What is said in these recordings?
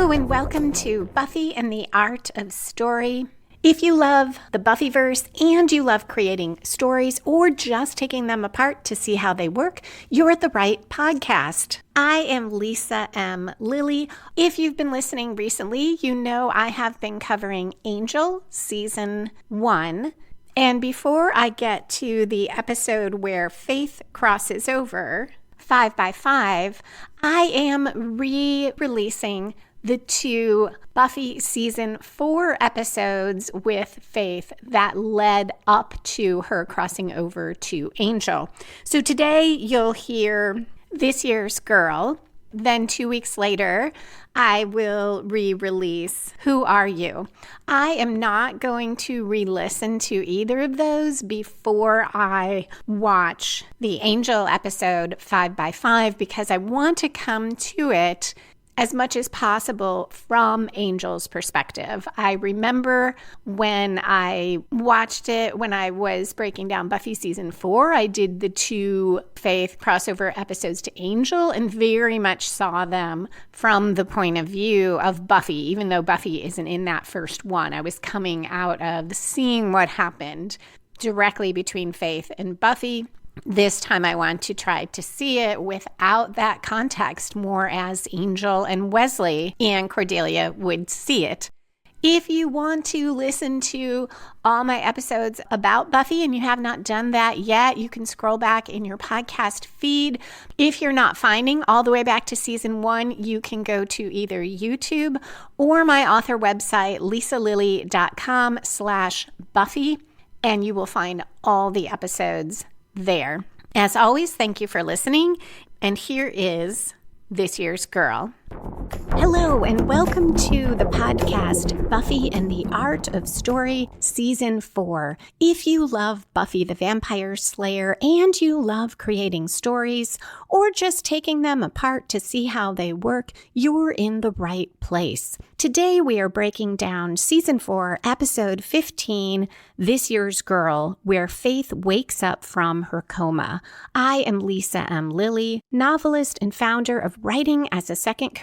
Hello and welcome to Buffy and the Art of Story. If you love the Buffyverse and you love creating stories or just taking them apart to see how they work, you're at the right podcast. I am Lisa M. Lilly. If you've been listening recently, you know I have been covering Angel Season 1. And before I get to the episode where Faith crosses over, 5 by 5, I am re-releasing the 2 Buffy Season 4 episodes with Faith that led up to her crossing over to Angel. So today you'll hear This Year's Girl. Then 2 weeks later, I will re-release Who Are You? I am not going to re-listen to either of those before I watch the Angel episode 5 by 5 because I want to come to it as much as possible from Angel's perspective. I remember when I watched it, when I was breaking down Buffy Season 4, I did the 2 Faith crossover episodes to Angel and very much saw them from the point of view of Buffy, even though Buffy isn't in that first one. I was coming out of seeing what happened directly between Faith and Buffy. This time I want to try to see it without that context, more as Angel and Wesley and Cordelia would see it. If you want to listen to all my episodes about Buffy and you have not done that yet, you can scroll back in your podcast feed. If you're not finding all the way back to Season 1, you can go to either YouTube or my author website, lisalilly.com/Buffy, and you will find all the episodes there. As always, thank you for listening, and here is This Year's Girl. Hello, and welcome to the podcast, Buffy and the Art of Story, Season 4. If you love Buffy the Vampire Slayer and you love creating stories or just taking them apart to see how they work, you're in the right place. Today we are breaking down Season 4, Episode 15, This Year's Girl, where Faith wakes up from her coma. I am Lisa M. Lilly, novelist and founder of writingasasecondcareer.com.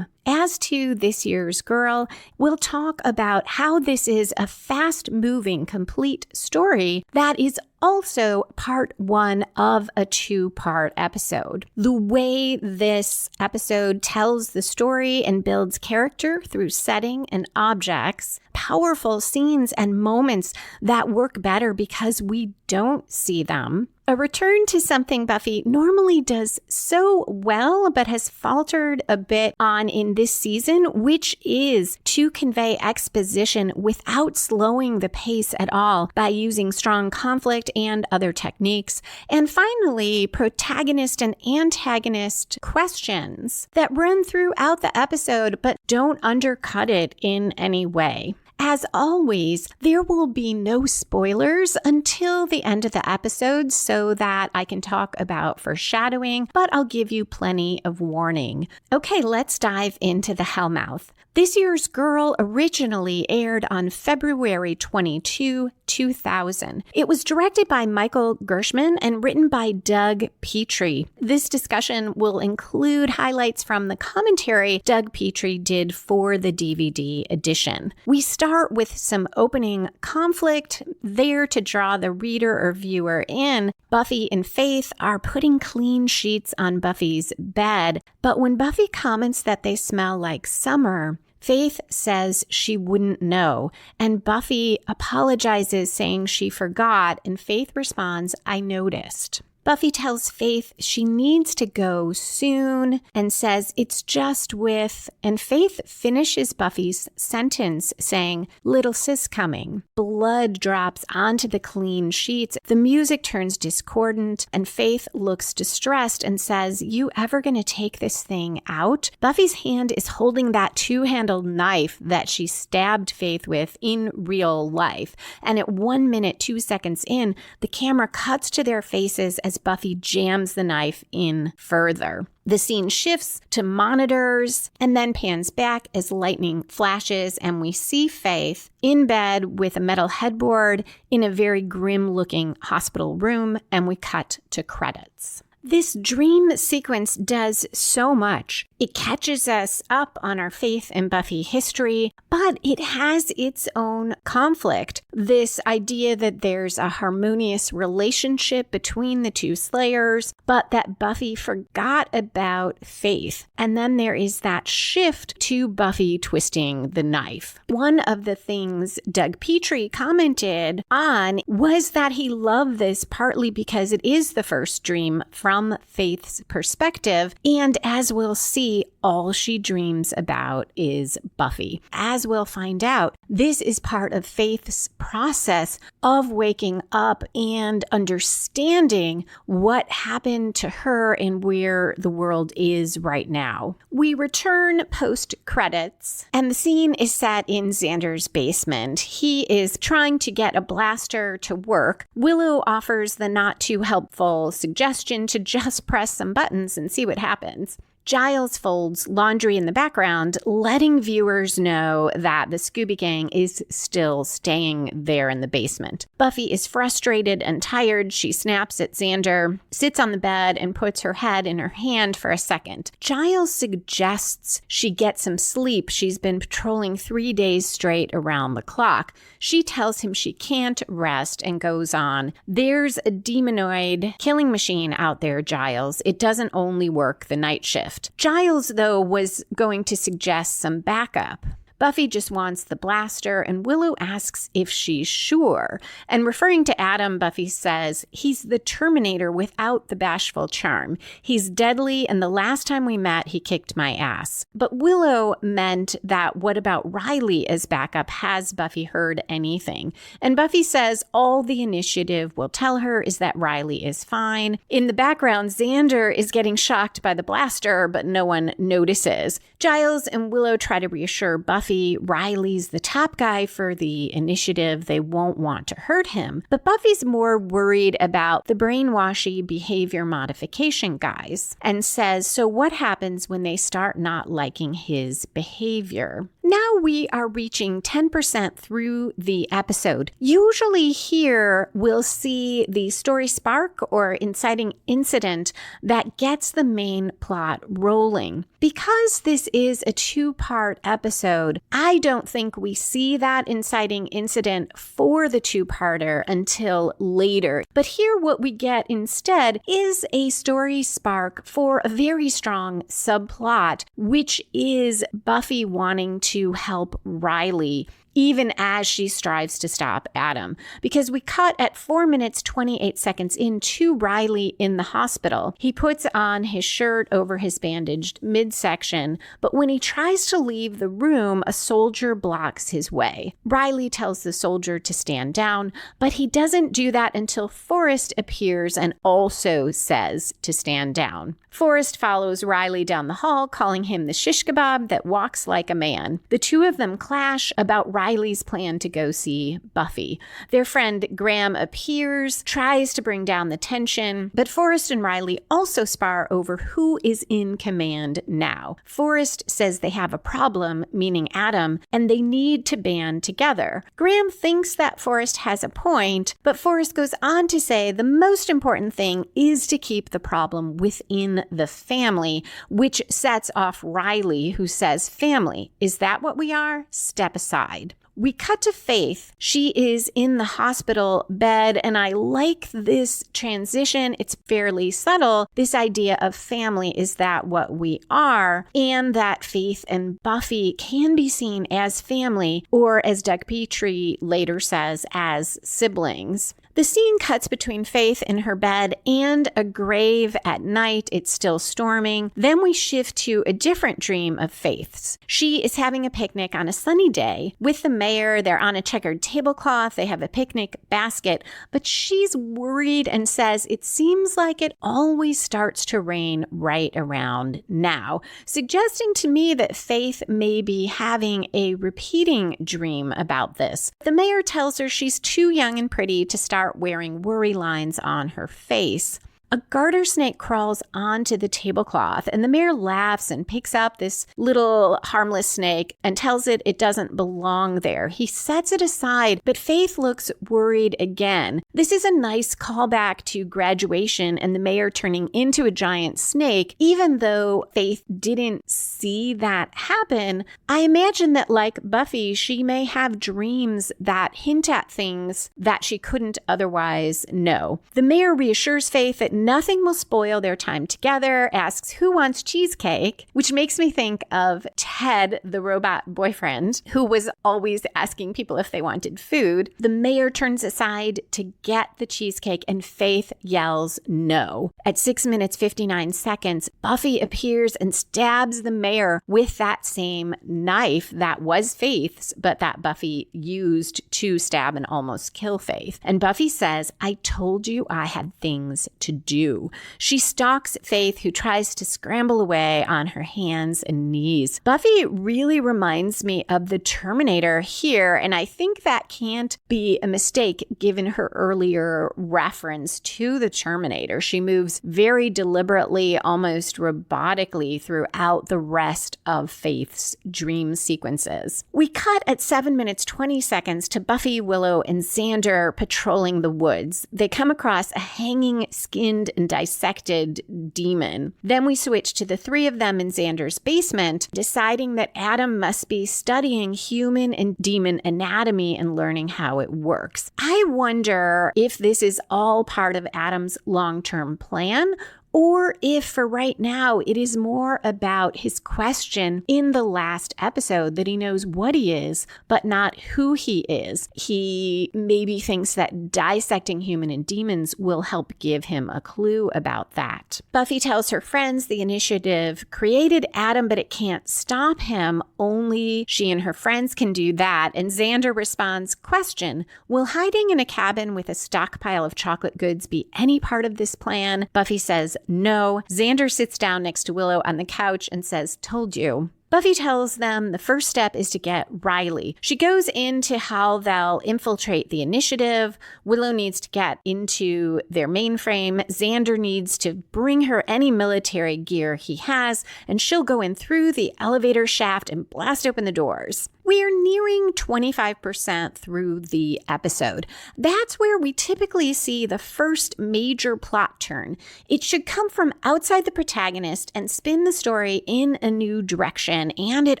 As to This Year's Girl, we'll talk about how this is a fast-moving, complete story that is also part 1 of a 2-part episode. The way this episode tells the story and builds character through setting and objects, powerful scenes and moments that work better because we don't see them. A return to something Buffy normally does so well but has faltered a bit on in this season, which is to convey exposition without slowing the pace at all by using strong conflict and other techniques. And finally, protagonist and antagonist questions that run throughout the episode but don't undercut it in any way. As always, there will be no spoilers until the end of the episode so that I can talk about foreshadowing, but I'll give you plenty of warning. Okay, let's dive into the Hellmouth. This Year's Girl originally aired on February 22, 2000. It was directed by Michael Gershman and written by Doug Petrie. This discussion will include highlights from the commentary Doug Petrie did for the DVD edition. We start with some opening conflict there to draw the reader or viewer in. Buffy and Faith are putting clean sheets on Buffy's bed, but when Buffy comments that they smell like summer, Faith says she wouldn't know, and Buffy apologizes saying she forgot, and Faith responds, "I noticed." Buffy tells Faith she needs to go soon and says it's just with, and Faith finishes Buffy's sentence saying, "Little sis coming." Blood drops onto the clean sheets. The music turns discordant and Faith looks distressed and says, "You ever gonna take this thing out?" Buffy's hand is holding that 2-handled knife that she stabbed Faith with in real life. And at 1 minute, 2 seconds in, the camera cuts to their faces as Buffy jams the knife in further. The scene shifts to monitors and then pans back as lightning flashes and we see Faith in bed with a metal headboard in a very grim-looking hospital room, and we cut to credits. This dream sequence does so much. It catches us up on our faith in Buffy history, but it has its own conflict. This idea that there's a harmonious relationship between the two Slayers, but that Buffy forgot about Faith. And then there is that shift to Buffy twisting the knife. One of the things Doug Petrie commented on was that he loved this partly because it is the first dream from Faith's perspective, and as we'll see, all she dreams about is Buffy. As we'll find out, this is part of Faith's process of waking up and understanding what happened to her and where the world is right now. We return post-credits, and the scene is set in Xander's basement. He is trying to get a blaster to work. Willow offers the not too helpful suggestion to just press some buttons and see what happens. Giles folds laundry in the background, letting viewers know that the Scooby Gang is still staying there in the basement. Buffy is frustrated and tired. She snaps at Xander, sits on the bed, and puts her head in her hand for a second. Giles suggests she get some sleep. She's been patrolling 3 days straight around the clock. She tells him she can't rest and goes on. There's a demonoid killing machine out there, Giles. It doesn't only work the night shift. Giles, though, was going to suggest some backup. Buffy just wants the blaster, and Willow asks if she's sure. And referring to Adam, Buffy says, he's the Terminator without the bashful charm. He's deadly, and the last time we met, he kicked my ass. But Willow meant that what about Riley as backup? Has Buffy heard anything? And Buffy says all the initiative will tell her is that Riley is fine. In the background, Xander is getting shocked by the blaster, but no one notices. Giles and Willow try to reassure Buffy Riley's the top guy for the initiative. They won't want to hurt him. But Buffy's more worried about the brainwashy behavior modification guys and says, so what happens when they start not liking his behavior? Now we are reaching 10% through the episode. Usually here we'll see the story spark or inciting incident that gets the main plot rolling. Because this is a two-part episode, I don't think we see that inciting incident for the two-parter until later. But here what we get instead is a story spark for a very strong subplot, which is Buffy wanting to help Riley even as she strives to stop Adam. Because we cut at 4 minutes, 28 seconds into Riley in the hospital. He puts on his shirt over his bandaged midsection, but when he tries to leave the room, a soldier blocks his way. Riley tells the soldier to stand down, but he doesn't do that until Forrest appears and also says to stand down. Forrest follows Riley down the hall, calling him the shish kebab that walks like a man. The two of them clash about Riley's plan to go see Buffy. Their friend Graham appears, tries to bring down the tension, but Forrest and Riley also spar over who is in command now. Forrest says they have a problem, meaning Adam, and they need to band together. Graham thinks that Forrest has a point, but Forrest goes on to say the most important thing is to keep the problem within the family, which sets off Riley, who says, family, is that what we are? Step aside. We cut to Faith. She is in the hospital bed, and I like this transition. It's fairly subtle. This idea of family, is that what we are? And that Faith and Buffy can be seen as family, or as Doug Petrie later says, as siblings. The scene cuts between Faith in her bed and a grave at night. It's still storming. Then we shift to a different dream of Faith's. She is having a picnic on a sunny day with the mayor. They're on a checkered tablecloth. They have a picnic basket, but she's worried and says it seems like it always starts to rain right around now, suggesting to me that Faith may be having a repeating dream about this. The mayor tells her she's too young and pretty to start wearing worry lines on her face. a garter snake crawls onto the tablecloth, and the mayor laughs and picks up this little harmless snake and tells it it doesn't belong there. He sets it aside, but Faith looks worried again. This is a nice callback to graduation and the mayor turning into a giant snake. Even though Faith didn't see that happen, I imagine that, like Buffy, she may have dreams that hint at things that she couldn't otherwise know. The mayor reassures Faith that nothing will spoil their time together, asks who wants cheesecake, which makes me think of Ted, the robot boyfriend, who was always asking people if they wanted food. The mayor turns aside to get the cheesecake and Faith yells no. At 6 minutes 59 seconds, Buffy appears and stabs the mayor with that same knife that was Faith's, but that Buffy used to stab and almost kill Faith. And Buffy says, "I told you I had things to do." She stalks Faith, who tries to scramble away on her hands and knees. Buffy really reminds me of the Terminator here, and I think that can't be a mistake given her earlier reference to the Terminator. She moves very deliberately, almost robotically throughout the rest of Faith's dream sequences. We cut at 7 minutes 20 seconds to Buffy, Willow, and Xander patrolling the woods. They come across a hanging, skinned, and dissected demon. Then we switch to the three of them in Xander's basement, deciding that Adam must be studying human and demon anatomy and learning how it works. I wonder if this is all part of Adam's long-term plan, or if for right now it is more about his question in the last episode that he knows what he is, but not who he is. He maybe thinks that dissecting human and demons will help give him a clue about that. Buffy tells her friends the initiative created Adam, but it can't stop him. Only she and her friends can do that. And Xander responds, question, will hiding in a cabin with a stockpile of chocolate goods be any part of this plan? Buffy says, no. Xander sits down next to Willow on the couch and says, told you. Buffy tells them the first step is to get Riley. She goes into how they'll infiltrate the initiative. Willow needs to get into their mainframe. Xander needs to bring her any military gear he has, and she'll go in through the elevator shaft and blast open the doors. We are nearing 25% through the episode. That's where we typically see the first major plot turn. It should come from outside the protagonist and spin the story in a new direction, and it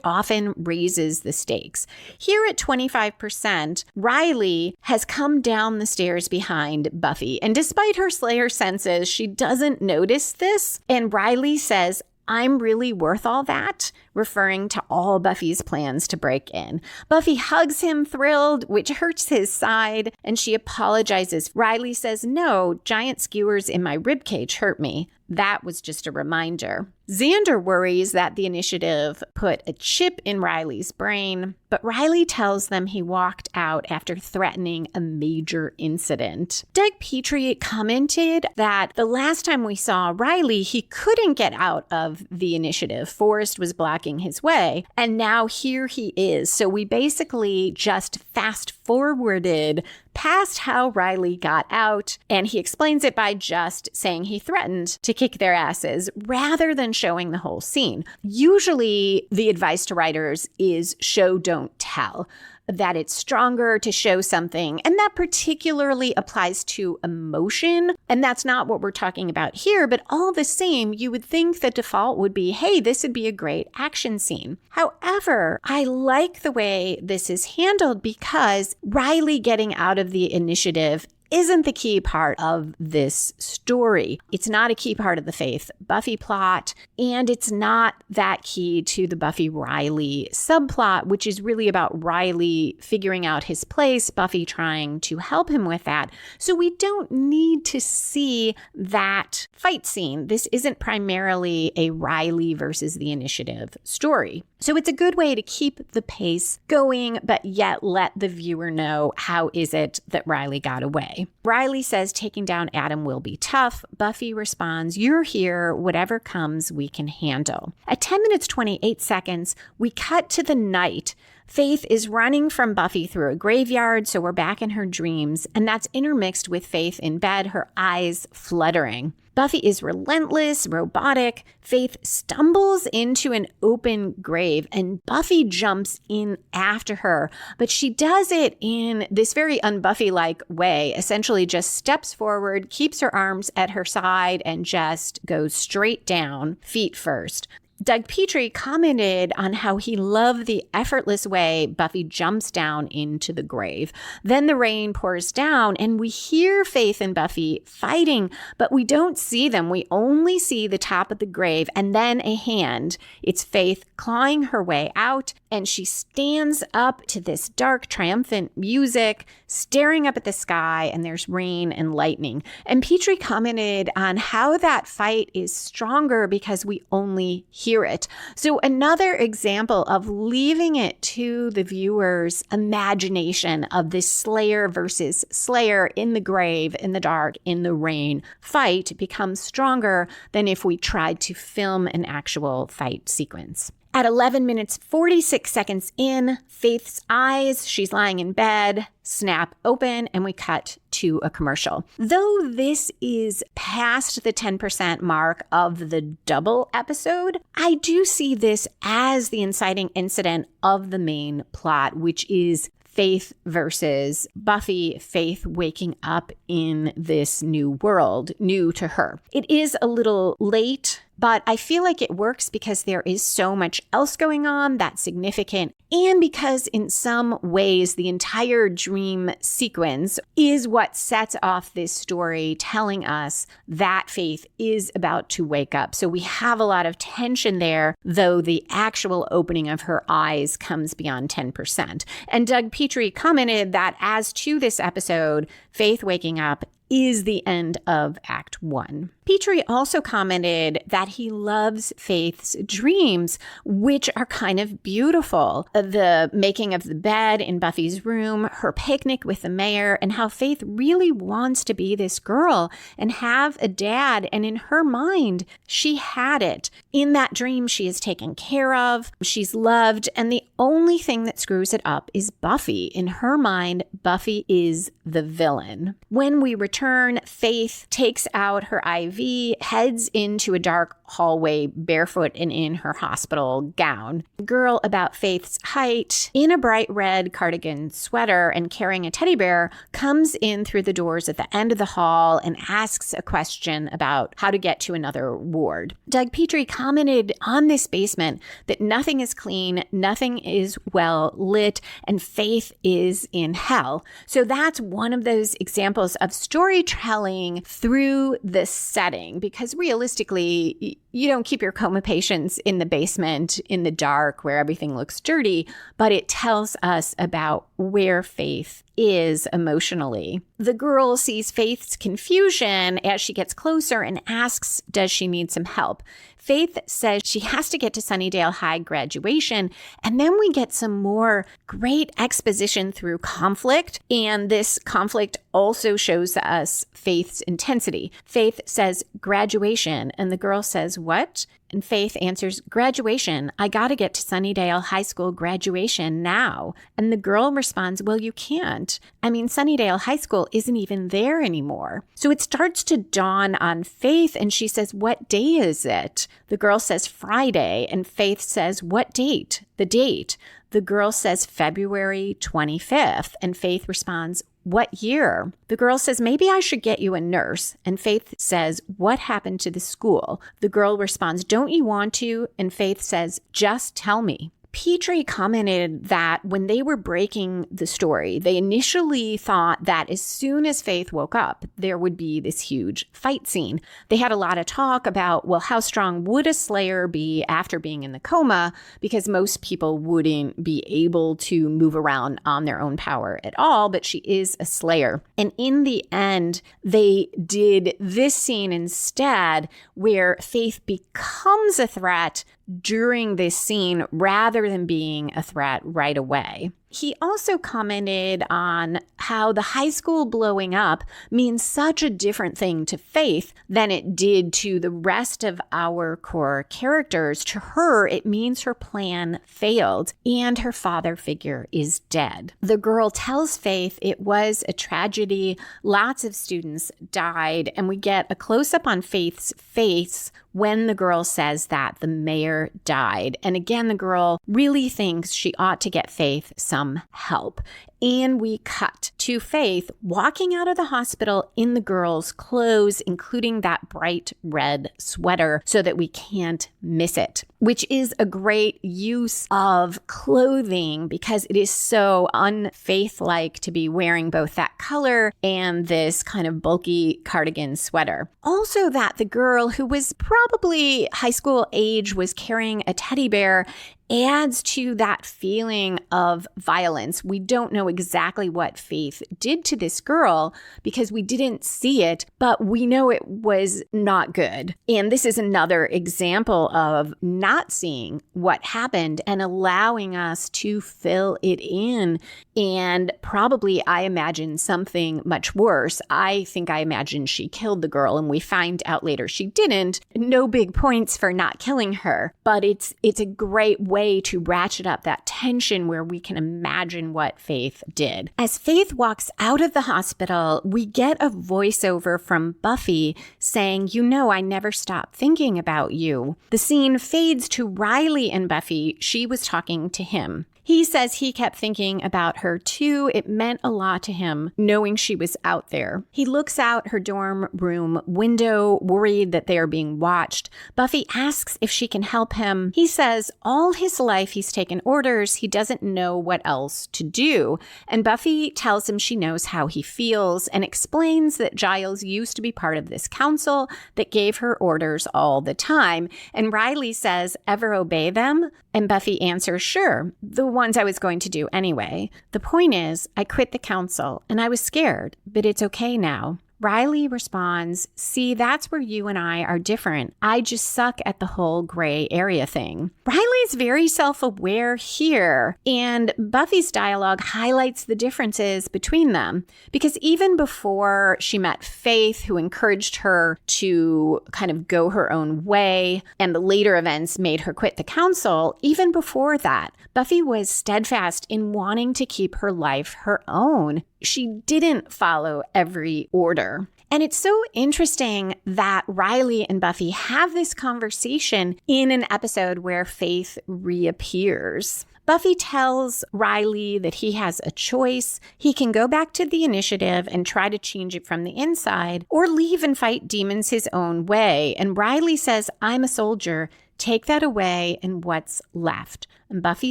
often raises the stakes. Here at 25%, Riley has come down the stairs behind Buffy, and despite her Slayer senses, she doesn't notice this, and Riley says, I'm really worth all that, referring to all Buffy's plans to break in. Buffy hugs him, thrilled, which hurts his side, and she apologizes. Riley says, no, giant skewers in my ribcage hurt me. That was just a reminder. Xander worries that the initiative put a chip in Riley's brain, but Riley tells them he walked out after threatening a major incident. Doug Petrie commented that the last time we saw Riley, he couldn't get out of the initiative. Forrest was blocking his way, and now here he is. So we basically just fast forwarded past how Riley got out, and he explains it by just saying he threatened to kick their asses rather than showing the whole scene. Usually the advice to writers is show, don't tell, that it's stronger to show something, and that particularly applies to emotion, and that's not what we're talking about here, but all the same, you would think the default would be, hey, this would be a great action scene. However, I like the way this is handled because Riley getting out of the initiative isn't the key part of this story. It's not a key part of the Faith Buffy plot, and it's not that key to the Buffy Riley subplot, which is really about Riley figuring out his place, Buffy trying to help him with that. So we don't need to see that fight scene. This isn't primarily a Riley versus the initiative story. So it's a good way to keep the pace going, but yet let the viewer know how is it that Riley got away. Riley says taking down Adam will be tough. Buffy responds, you're here, whatever comes we can handle. At 10 minutes 28 seconds, we cut to the night. Faith is running from Buffy through a graveyard, so we're back in her dreams, and that's intermixed with Faith in bed, her eyes fluttering. Buffy is relentless, robotic. Faith stumbles into an open grave and Buffy jumps in after her. But she does it in this very un-Buffy-like way, essentially just steps forward, keeps her arms at her side, and just goes straight down, feet first. Doug Petrie commented on how he loved the effortless way Buffy jumps down into the grave. Then the rain pours down and we hear Faith and Buffy fighting, but we don't see them. We only see the top of the grave and then a hand. It's Faith clawing her way out, and she stands up to this dark, triumphant music, staring up at the sky, and there's rain and lightning. And Petrie commented on how that fight is stronger because we only hear it. So another example of leaving it to the viewer's imagination of this Slayer versus Slayer in the grave, in the dark, in the rain fight becomes stronger than if we tried to film an actual fight sequence. At 11 minutes 46 seconds in, Faith's eyes, she's lying in bed, snap open, and we cut to a commercial. Though this is past the 10% mark of the double episode, I do see this as the inciting incident of the main plot, which is Faith versus Buffy, Faith waking up in this new world, new to her. It is a little late, but I feel like it works because there is so much else going on that's significant, and because in some ways the entire dream sequence is what sets off this story, telling us that Faith is about to wake up. So we have a lot of tension there, though the actual opening of her eyes comes beyond 10%. And Doug Petrie commented that as to this episode, Faith waking up is the end of Act 1. Petrie also commented that he loves Faith's dreams, which are kind of beautiful. The making of the bed in Buffy's room, her picnic with the mayor, and how Faith really wants to be this girl and have a dad. And in her mind, she had it. In that dream, she is taken care of, she's loved, and the only thing that screws it up is Buffy. In her mind, Buffy is the villain. When we return, Faith takes out her IV, heads into a dark hallway barefoot and in her hospital gown. A girl about Faith's height, in a bright red cardigan sweater and carrying a teddy bear, comes in through the doors at the end of the hall and asks a question about how to get to another ward. Doug Petrie commented on this basement that nothing is clean, nothing is well lit, and Faith is in hell. So that's one of those examples of storytelling through the setting, because realistically, you don't keep your coma patients in the basement in the dark where everything looks dirty, but it tells us about where Faith is emotionally. The girl sees Faith's confusion as she gets closer and asks, does she need some help? Faith says she has to get to Sunnydale High graduation, and then we get some more great exposition through conflict, and this conflict also shows us Faith's intensity. Faith says, graduation, and the girl says, what? And Faith answers, graduation. I got to get to Sunnydale High School graduation now. And the girl responds, well, you can't. I mean, Sunnydale High School isn't even there anymore. So it starts to dawn on Faith, and she says, what day is it? The girl says, Friday. And Faith says, what date? The date. The girl says, February 25th. And Faith responds, what year? The girl says, maybe I should get you a nurse. And Faith says, what happened to the school? The girl responds, don't you want to? And Faith says, just tell me. Petrie commented that when they were breaking the story, they initially thought that as soon as Faith woke up, there would be this huge fight scene. They had a lot of talk about, well, how strong would a Slayer be after being in the coma? Because most people wouldn't be able to move around on their own power at all, but she is a Slayer. And in the end, they did this scene instead where Faith becomes a threat during this scene rather than being a threat right away. He also commented on how the high school blowing up means such a different thing to Faith than it did to the rest of our core characters. To her, it means her plan failed and her father figure is dead. The girl tells Faith it was a tragedy. Lots of students died, and we get a close-up on Faith's face when the girl says that the mayor died. And again, the girl really thinks she ought to get Faith some help. And we cut to Faith walking out of the hospital in the girl's clothes, including that bright red sweater, so that we can't miss it, which is a great use of clothing because it is so unfaith-like to be wearing both that color and this kind of bulky cardigan sweater. Also, that the girl, who was probably high school age, was carrying a teddy bear adds to that feeling of violence. We don't know exactly what Faith did to this girl because we didn't see it, but we know it was not good. And this is another example of not seeing what happened and allowing us to fill it in. And probably, I imagine, something much worse. I think I imagine she killed the girl, and we find out later she didn't. No big points for not killing her, but it's a great way to ratchet up that tension where we can imagine what Faith did. As Faith walks out of the hospital, we get a voiceover from Buffy saying, "You know, I never stopped thinking about you." The scene fades to Riley and Buffy. She was talking to him. He says he kept thinking about her too. It meant a lot to him knowing she was out there. He looks out her dorm room window, worried that they are being watched. Buffy asks if she can help him. He says all his life he's taken orders. He doesn't know what else to do. And Buffy tells him she knows how he feels and explains that Giles used to be part of this council that gave her orders all the time. And Riley says, "Ever obey them?" And Buffy answers, "Sure, the ones I was going to do anyway. The point is, I quit the council and I was scared, but it's okay now." Riley responds, "See, that's where you and I are different. I just suck at the whole gray area thing." Riley's very self-aware here, and Buffy's dialogue highlights the differences between them. Because even before she met Faith, who encouraged her to kind of go her own way, and the later events made her quit the council, even before that, Buffy was steadfast in wanting to keep her life her own. She didn't follow every order. And it's so interesting that Riley and Buffy have this conversation in an episode where Faith reappears. Buffy tells Riley that he has a choice. He can go back to the initiative and try to change it from the inside, or leave and fight demons his own way. And Riley says, "I'm a soldier. Take that away, and what's left?" And Buffy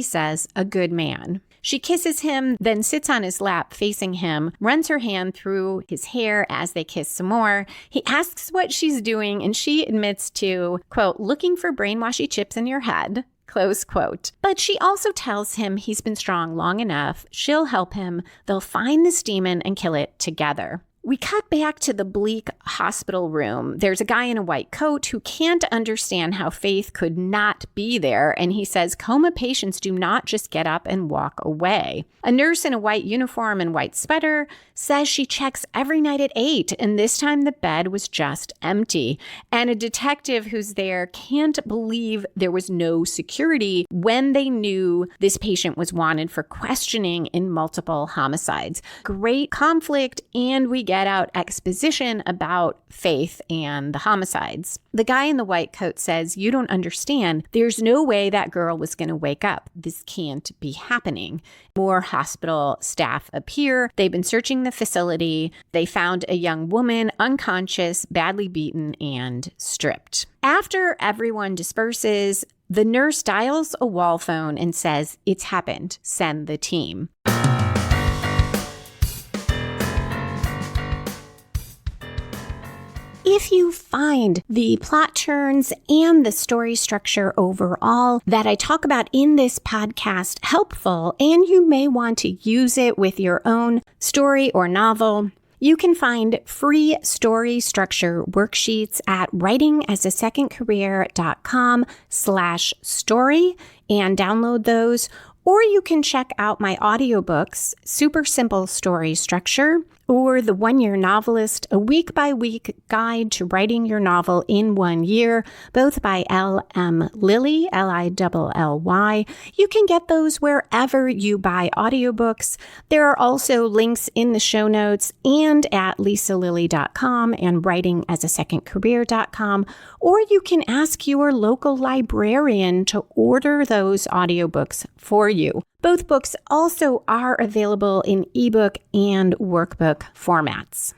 says, "A good man." She kisses him, then sits on his lap facing him, runs her hand through his hair as they kiss some more. He asks what she's doing, and she admits to, quote, "looking for brainwashy chips in your head," close quote. But she also tells him he's been strong long enough. She'll help him. They'll find this demon and kill it together. We cut back to the bleak hospital room. There's a guy in a white coat who can't understand how Faith could not be there, and he says coma patients do not just get up and walk away. A nurse in a white uniform and white sweater says she checks every night at 8, and this time the bed was just empty. And a detective who's there can't believe there was no security when they knew this patient was wanted for questioning in multiple homicides. Great conflict, and we get out exposition about Faith and the homicides. The guy in the white coat says, "You don't understand. There's no way that girl was going to wake up. This can't be happening." More hospital staff appear. They've been searching the facility. They found a young woman unconscious, badly beaten, and stripped. After everyone disperses, the nurse dials a wall phone and says, "It's happened. Send the team." If you find the plot turns and the story structure overall that I talk about in this podcast helpful, and you may want to use it with your own story or novel, you can find free story structure worksheets at writingasasecondcareer.com/story and download those. Or you can check out my audiobooks, Super Simple Story Structure, or The One-Year Novelist, a week-by-week guide to writing your novel in 1 year, both by L.M. Lilly, Lilly. You can get those wherever you buy audiobooks. There are also links in the show notes and at lisalilly.com and writingasasecondcareer.com, or you can ask your local librarian to order those audiobooks for you. Both books also are available in ebook and workbook formats.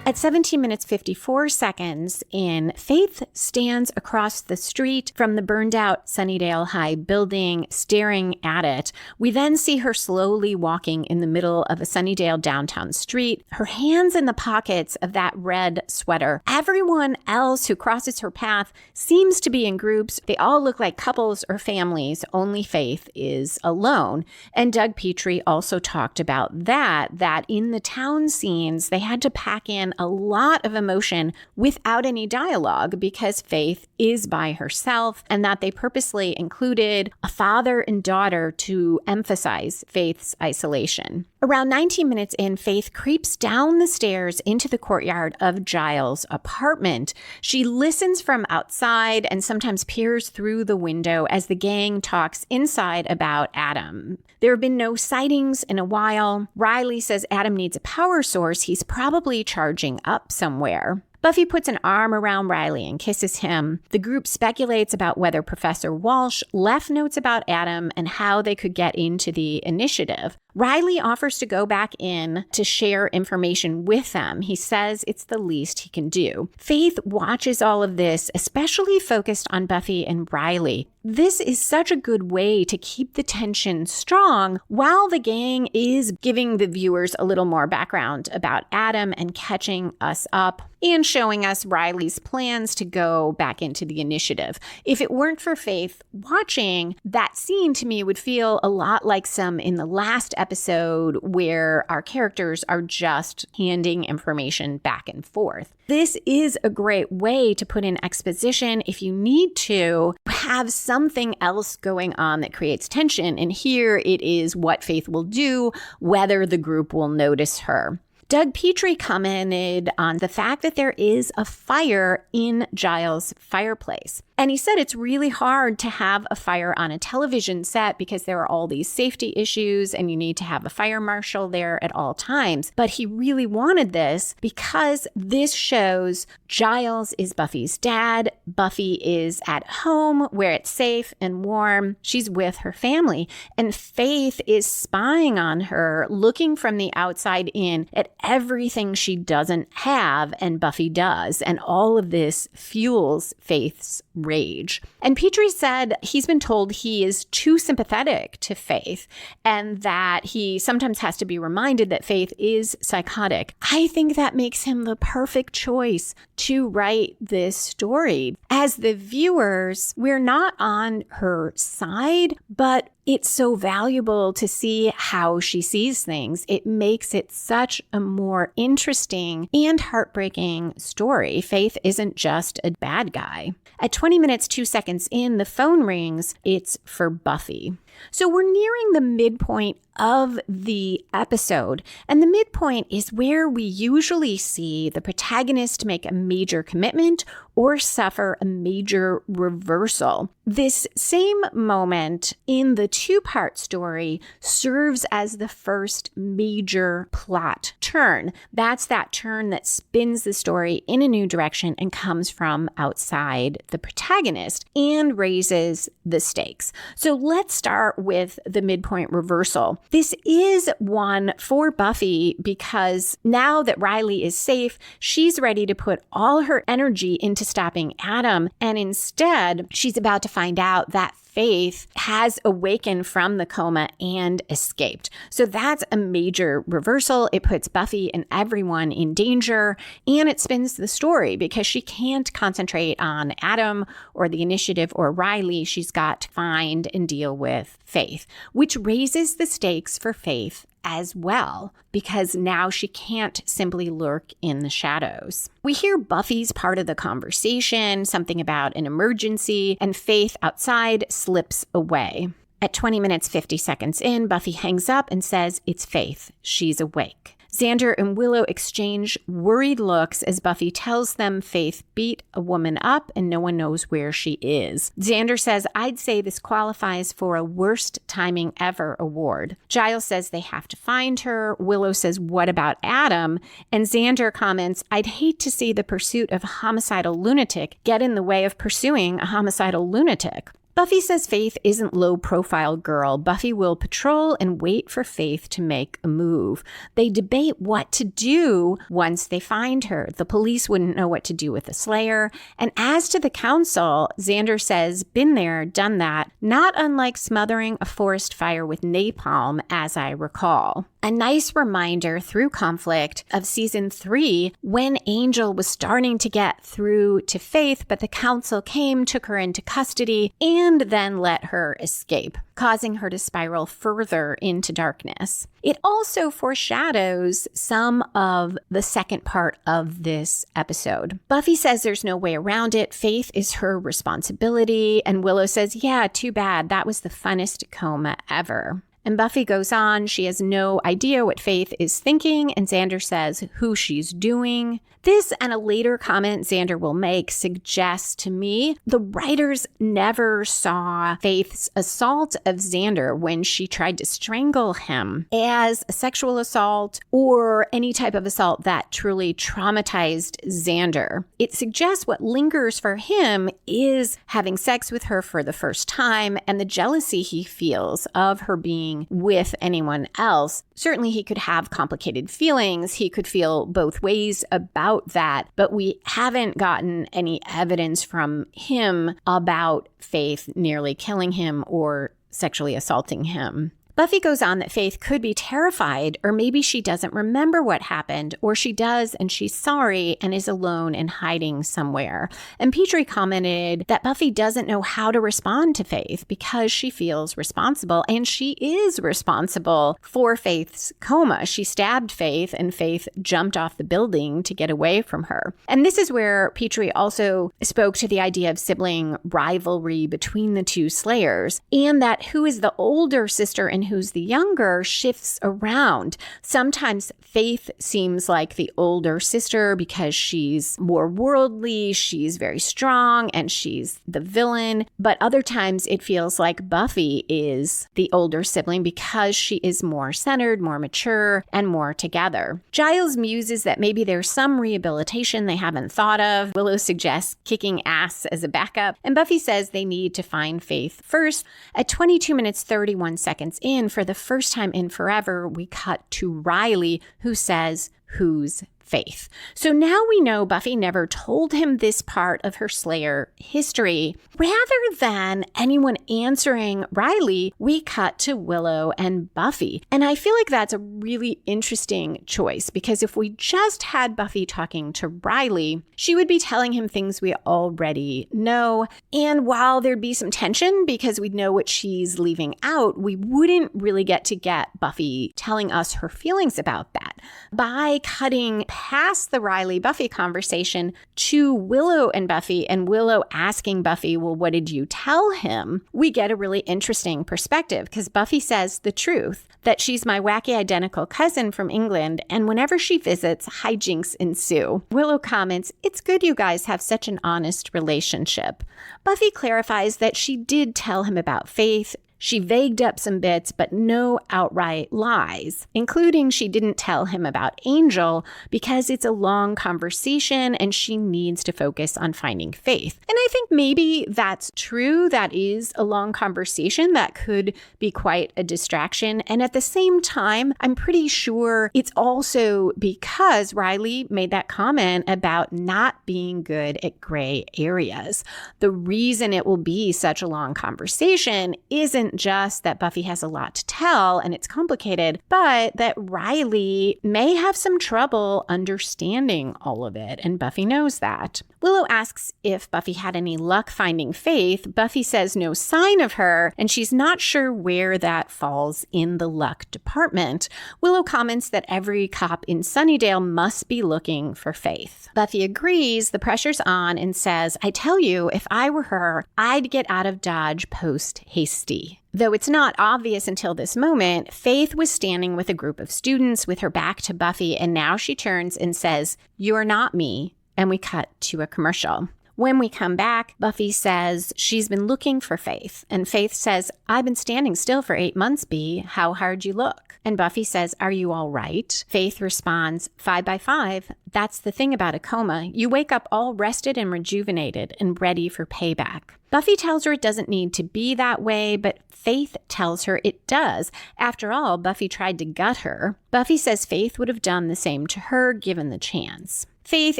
At 17 minutes 54 seconds in, Faith stands across the street from the burned-out Sunnydale High building, staring at it. We then see her slowly walking in the middle of a Sunnydale downtown street, her hands in the pockets of that red sweater. Everyone else who crosses her path seems to be in groups. They all look like couples or families. Only Faith is alone. And Doug Petrie also talked about that in the town scenes, they had to pack in a lot of emotion without any dialogue because Faith is by herself, and that they purposely included a father and daughter to emphasize Faith's isolation. Around 19 minutes in, Faith creeps down the stairs into the courtyard of Giles' apartment. She listens from outside and sometimes peers through the window as the gang talks inside about Adam. There have been no sightings in a while. Riley says Adam needs a power source. He's probably charging up somewhere. Buffy puts an arm around Riley and kisses him. The group speculates about whether Professor Walsh left notes about Adam and how they could get into the initiative. Riley offers to go back in to share information with them. He says it's the least he can do. Faith watches all of this, especially focused on Buffy and Riley. This is such a good way to keep the tension strong while the gang is giving the viewers a little more background about Adam and catching us up and showing us Riley's plans to go back into the initiative. If it weren't for Faith watching, that scene to me would feel a lot like some in the last episode where our characters are just handing information back and forth. This is a great way to put in exposition if you need to have something else going on that creates tension. And here it is what Faith will do, whether the group will notice her. Doug Petrie commented on the fact that there is a fire in Giles' fireplace. And he said it's really hard to have a fire on a television set because there are all these safety issues and you need to have a fire marshal there at all times. But he really wanted this because this shows Giles is Buffy's dad. Buffy is at home where it's safe and warm. She's with her family. And Faith is spying on her, looking from the outside in at everything she doesn't have and Buffy does. And all of this fuels Faith's rage. And Petrie said he's been told he is too sympathetic to Faith and that he sometimes has to be reminded that Faith is psychotic. I think that makes him the perfect choice to write this story. As the viewers, we're not on her side, but it's so valuable to see how she sees things. It makes it such a more interesting and heartbreaking story. Faith isn't just a bad guy. At 20 minutes, 2 seconds in, the phone rings. It's for Buffy. So we're nearing the midpoint of the episode, and the midpoint is where we usually see the protagonist make a major commitment or suffer a major reversal. This same moment in the two-part story serves as the first major plot turn. That's that turn that spins the story in a new direction and comes from outside the protagonist and raises the stakes. So let's start with the midpoint reversal. This is one for Buffy because now that Riley is safe, she's ready to put all her energy into stopping Adam, and instead she's about to find out that Faith has awakened from the coma and escaped. So that's a major reversal. It puts Buffy and everyone in danger, and it spins the story because she can't concentrate on Adam or the initiative or Riley. She's got to find and deal with Faith, which raises the stakes for Faith as well, because now she can't simply lurk in the shadows. We hear Buffy's part of the conversation, something about an emergency, and Faith outside slips away. At 20 minutes, 50 seconds in, Buffy hangs up and says, "It's Faith. She's awake." Xander and Willow exchange worried looks as Buffy tells them Faith beat a woman up and no one knows where she is. Xander says, "I'd say this qualifies for a worst timing ever award." Giles says they have to find her. Willow says, "What about Adam?" And Xander comments, "I'd hate to see the pursuit of a homicidal lunatic get in the way of pursuing a homicidal lunatic." Buffy says Faith isn't low-profile girl. Buffy will patrol and wait for Faith to make a move. They debate what to do once they find her. The police wouldn't know what to do with the Slayer. And as to the council, Xander says, "Been there, done that," not unlike smothering a forest fire with napalm, as I recall. A nice reminder through conflict of season 3 when Angel was starting to get through to Faith, but the council came, took her into custody, and then let her escape, causing her to spiral further into darkness. It also foreshadows some of the second part of this episode. Buffy says there's no way around it. Faith is her responsibility. And Willow says, "Yeah, too bad. That was the funnest coma ever." And Buffy goes on, she has no idea what Faith is thinking, and Xander says who she's doing. This and a later comment Xander will make suggests to me the writers never saw Faith's assault of Xander when she tried to strangle him as a sexual assault or any type of assault that truly traumatized Xander. It suggests what lingers for him is having sex with her for the first time and the jealousy he feels of her being with anyone else. Certainly he could have complicated feelings. He could feel both ways about that, but we haven't gotten any evidence from him about Faith nearly killing him or sexually assaulting him. Buffy goes on that Faith could be terrified, or maybe she doesn't remember what happened, or she does and she's sorry and is alone and hiding somewhere. And Petrie commented that Buffy doesn't know how to respond to Faith because she feels responsible, and she is responsible for Faith's coma. She stabbed Faith and Faith jumped off the building to get away from her. And this is where Petrie also spoke to the idea of sibling rivalry between the two Slayers, and that who is the older sister and who's the younger shifts around. Sometimes Faith seems like the older sister because she's more worldly, she's very strong, and she's the villain. But other times it feels like Buffy is the older sibling because she is more centered, more mature, and more together. Giles muses that maybe there's some rehabilitation they haven't thought of. Willow suggests kicking ass as a backup. And Buffy says they need to find Faith first. At 22 minutes 31 seconds in, for the first time in forever, we cut to Riley, who says, "Who's Faith?" So now we know Buffy never told him this part of her Slayer history. Rather than anyone answering Riley, we cut to Willow and Buffy. And I feel like that's a really interesting choice, because if we just had Buffy talking to Riley, she would be telling him things we already know. And while there'd be some tension because we'd know what she's leaving out, we wouldn't really get Buffy telling us her feelings about that. By cutting past the Riley-Buffy conversation to Willow and Buffy, and Willow asking Buffy, "Well, what did you tell him?" we get a really interesting perspective, because Buffy says the truth, that she's my wacky identical cousin from England, and whenever she visits, hijinks ensue. Willow comments, "It's good you guys have such an honest relationship." Buffy clarifies that she did tell him about Faith. She vagued up some bits, but no outright lies, including she didn't tell him about Angel because it's a long conversation and she needs to focus on finding Faith. And I think maybe that's true. That is a long conversation that could be quite a distraction. And at the same time, I'm pretty sure it's also because Riley made that comment about not being good at gray areas. The reason it will be such a long conversation isn't isn't just that Buffy has a lot to tell and it's complicated, but that Riley may have some trouble understanding all of it, and Buffy knows that. Willow asks if Buffy had any luck finding Faith. Buffy says no sign of her, and she's not sure where that falls in the luck department. Willow comments that every cop in Sunnydale must be looking for Faith. Buffy agrees, the pressure's on, and says, I tell you, if I were her, I'd get out of Dodge post-hasty. Though it's not obvious until this moment, Faith was standing with a group of students with her back to Buffy, and now she turns and says, "You're not me." And we cut to a commercial. When we come back, Buffy says she's been looking for Faith. And Faith says, I've been standing still for 8 months, Bea. How hard you look? And Buffy says, are you all right? Faith responds, 5 by 5. That's the thing about a coma. You wake up all rested and rejuvenated and ready for payback. Buffy tells her it doesn't need to be that way, but Faith tells her it does. After all, Buffy tried to gut her. Buffy says Faith would have done the same to her given the chance. Faith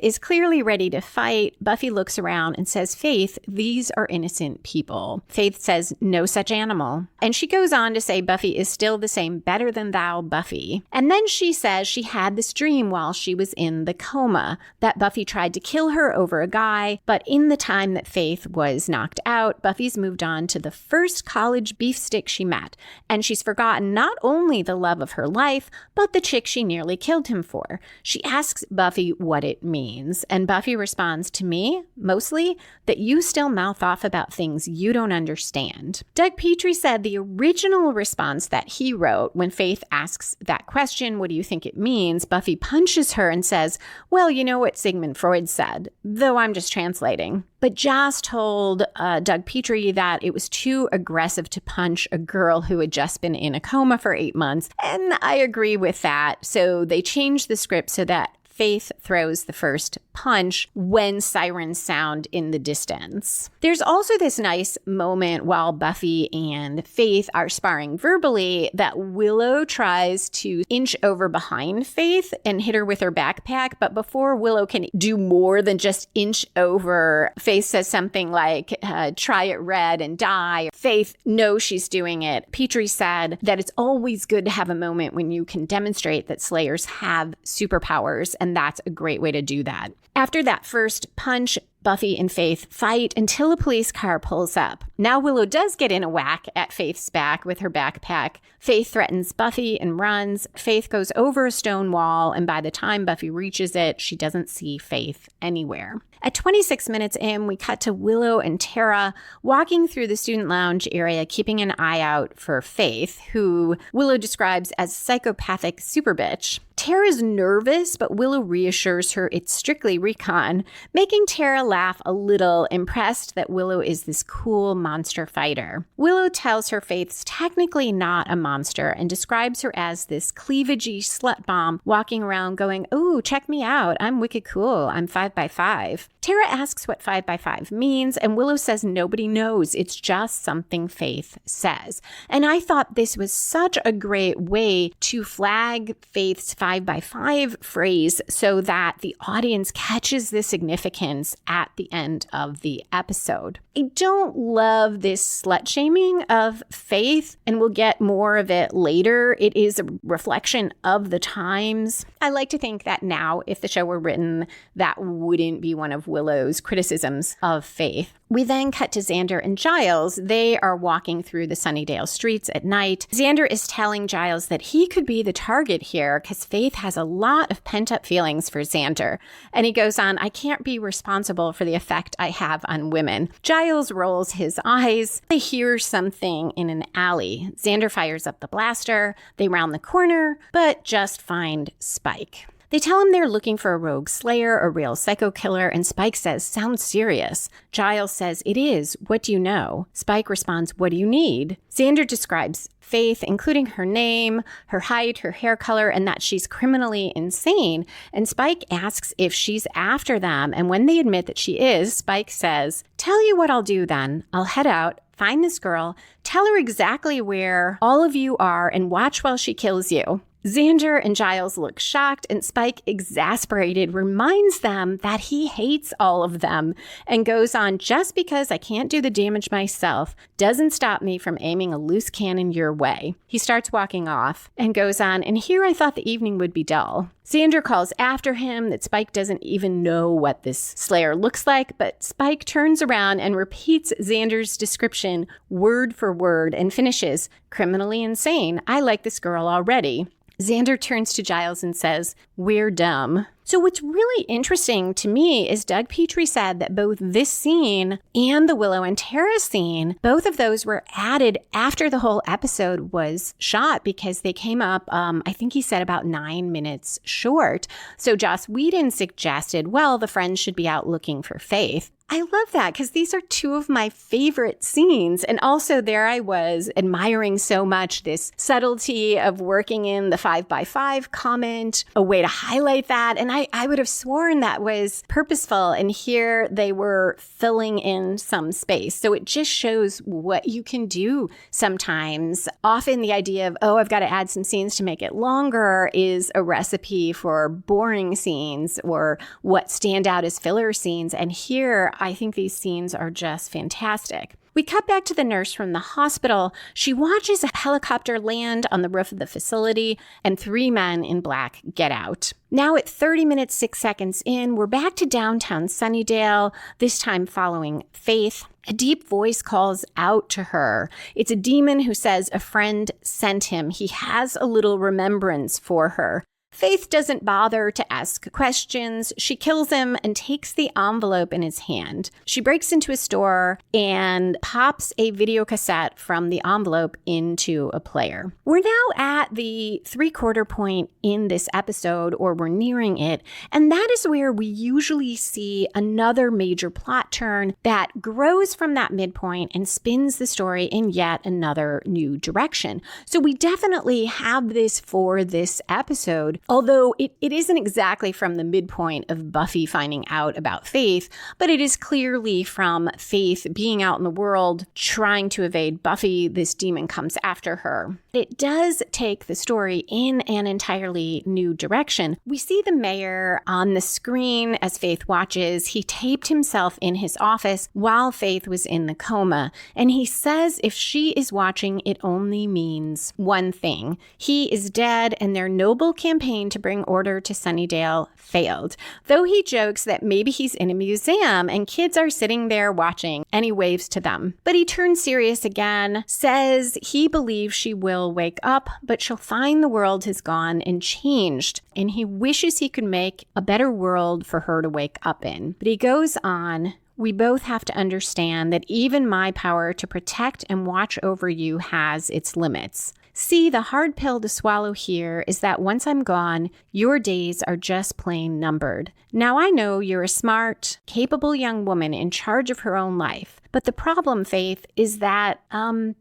is clearly ready to fight. Buffy looks around and says, Faith, these are innocent people. Faith says, no such animal. And she goes on to say Buffy is still the same better than thou, Buffy. And then she says she had this dream while she was in the coma, that Buffy tried to kill her over a guy, but in the time that Faith was knocked out, Buffy's moved on to the first college beefstick she met. And she's forgotten not only the love of her life, but the chick she nearly killed him for. She asks Buffy what it means. And Buffy responds, to me, mostly, that you still mouth off about things you don't understand. Doug Petrie said the original response that he wrote when Faith asks that question, what do you think it means? Buffy punches her and says, well, you know what Sigmund Freud said, though I'm just translating. But Joss told Doug Petrie that it was too aggressive to punch a girl who had just been in a coma for 8 months. And I agree with that. So they changed the script so that Faith throws the first punch when sirens sound in the distance. There's also this nice moment while Buffy and Faith are sparring verbally that Willow tries to inch over behind Faith and hit her with her backpack. But before Willow can do more than just inch over, Faith says something like, try it red and die. Faith knows she's doing it. Petrie said that it's always good to have a moment when you can demonstrate that Slayers have superpowers, and that's a great way to do that. After that first punch, Buffy and Faith fight until a police car pulls up. Now Willow does get in a whack at Faith's back with her backpack. Faith threatens Buffy and runs. Faith goes over a stone wall, and by the time Buffy reaches it, she doesn't see Faith anywhere. At 26 minutes in, we cut to Willow and Tara walking through the student lounge area, keeping an eye out for Faith, who Willow describes as psychopathic super bitch. Tara's nervous, but Willow reassures her it's strictly recon, making Tara laugh a little, impressed that Willow is this cool monster fighter. Willow tells her Faith's technically not a monster and describes her as this cleavagey slut bomb walking around going, ooh, check me out. I'm wicked cool. I'm 5 by 5. Tara asks what 5 by 5 means, and Willow says nobody knows. It's just something Faith says. And I thought this was such a great way to flag Faith's 5 by 5 phrase so that the audience catches the significance at the end of the episode. I don't love this slut shaming of Faith, and we'll get more of it later. It is a reflection of the times. I like to think that now, if the show were written, that wouldn't be one of Willow's criticisms of Faith. We then cut to Xander and Giles. They are walking through the Sunnydale streets at night. Xander is telling Giles that he could be the target here because Faith has a lot of pent-up feelings for Xander. And he goes on, I can't be responsible for the effect I have on women. Giles rolls his eyes. They hear something in an alley. Xander fires up the blaster. They round the corner, but just find Spike. They tell him they're looking for a rogue slayer, a real psycho killer, and Spike says, sounds serious. Giles says, it is. What do you know? Spike responds, what do you need? Xander describes Faith, including her name, her height, her hair color, and that she's criminally insane. And Spike asks if she's after them. And when they admit that she is, Spike says, tell you what I'll do then. I'll head out, find this girl, tell her exactly where all of you are, and watch while she kills you. Xander and Giles look shocked, and Spike, exasperated, reminds them that he hates all of them and goes on, "Just because I can't do the damage myself doesn't stop me from aiming a loose cannon your way." He starts walking off and goes on, "And here I thought the evening would be dull." Xander calls after him that Spike doesn't even know what this Slayer looks like, but Spike turns around and repeats Xander's description word for word and finishes, "Criminally insane. I like this girl already." Xander turns to Giles and says, "We're dumb." So what's really interesting to me is Doug Petrie said that both this scene and the Willow and Tara scene, both of those were added after the whole episode was shot because they came up, I think he said about 9 minutes short. So Joss Whedon suggested, well, the friends should be out looking for Faith. I love that because these are two of my favorite scenes. And also there I was admiring so much this subtlety of working in the 5x5 comment, a way to highlight that. And I would have sworn that was purposeful. And here they were filling in some space. So it just shows what you can do sometimes. Often the idea of, oh, I've got to add some scenes to make it longer is a recipe for boring scenes or what stand out as filler scenes. And here, I think these scenes are just fantastic. We cut back to the nurse from the hospital. She watches a helicopter land on the roof of the facility, and 3 men in black get out. Now at 30 minutes, 6 seconds in, we're back to downtown Sunnydale, this time following Faith. A deep voice calls out to her. It's a demon who says a friend sent him. He has a little remembrance for her. Faith doesn't bother to ask questions. She kills him and takes the envelope in his hand. She breaks into a store and pops a video cassette from the envelope into a player. We're now at the 3/4 point in this episode, or we're nearing it, and that is where we usually see another major plot turn that grows from that midpoint and spins the story in yet another new direction. So we definitely have this for this episode. Although it isn't exactly from the midpoint of Buffy finding out about Faith, but it is clearly from Faith being out in the world trying to evade Buffy. This demon comes after her. It does take the story in an entirely new direction. We see the mayor on the screen as Faith watches. He taped himself in his office while Faith was in the coma, and he says if she is watching, it only means one thing. He is dead, and their noble campaign to bring order to Sunnydale failed. Though he jokes that maybe he's in a museum and kids are sitting there watching, and he waves to them. But he turns serious again, says he believes she will wake up, but she'll find the world has gone and changed, and he wishes he could make a better world for her to wake up in. But he goes on, "We both have to understand that even my power to protect and watch over you has its limits. See, the hard pill to swallow here is that once I'm gone, your days are just plain numbered. Now I know you're a smart, capable young woman in charge of her own life. But the problem, Faith, is that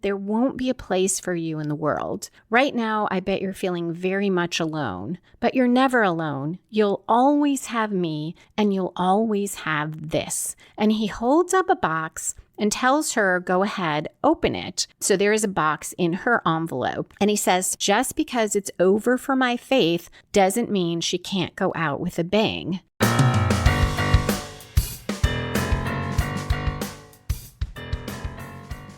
there won't be a place for you in the world. Right now, I bet you're feeling very much alone. But you're never alone. You'll always have me, and you'll always have this." And he holds up a box and tells her, go ahead, open it. So there is a box in her envelope. And he says, just because it's over for my Faith doesn't mean she can't go out with a bang.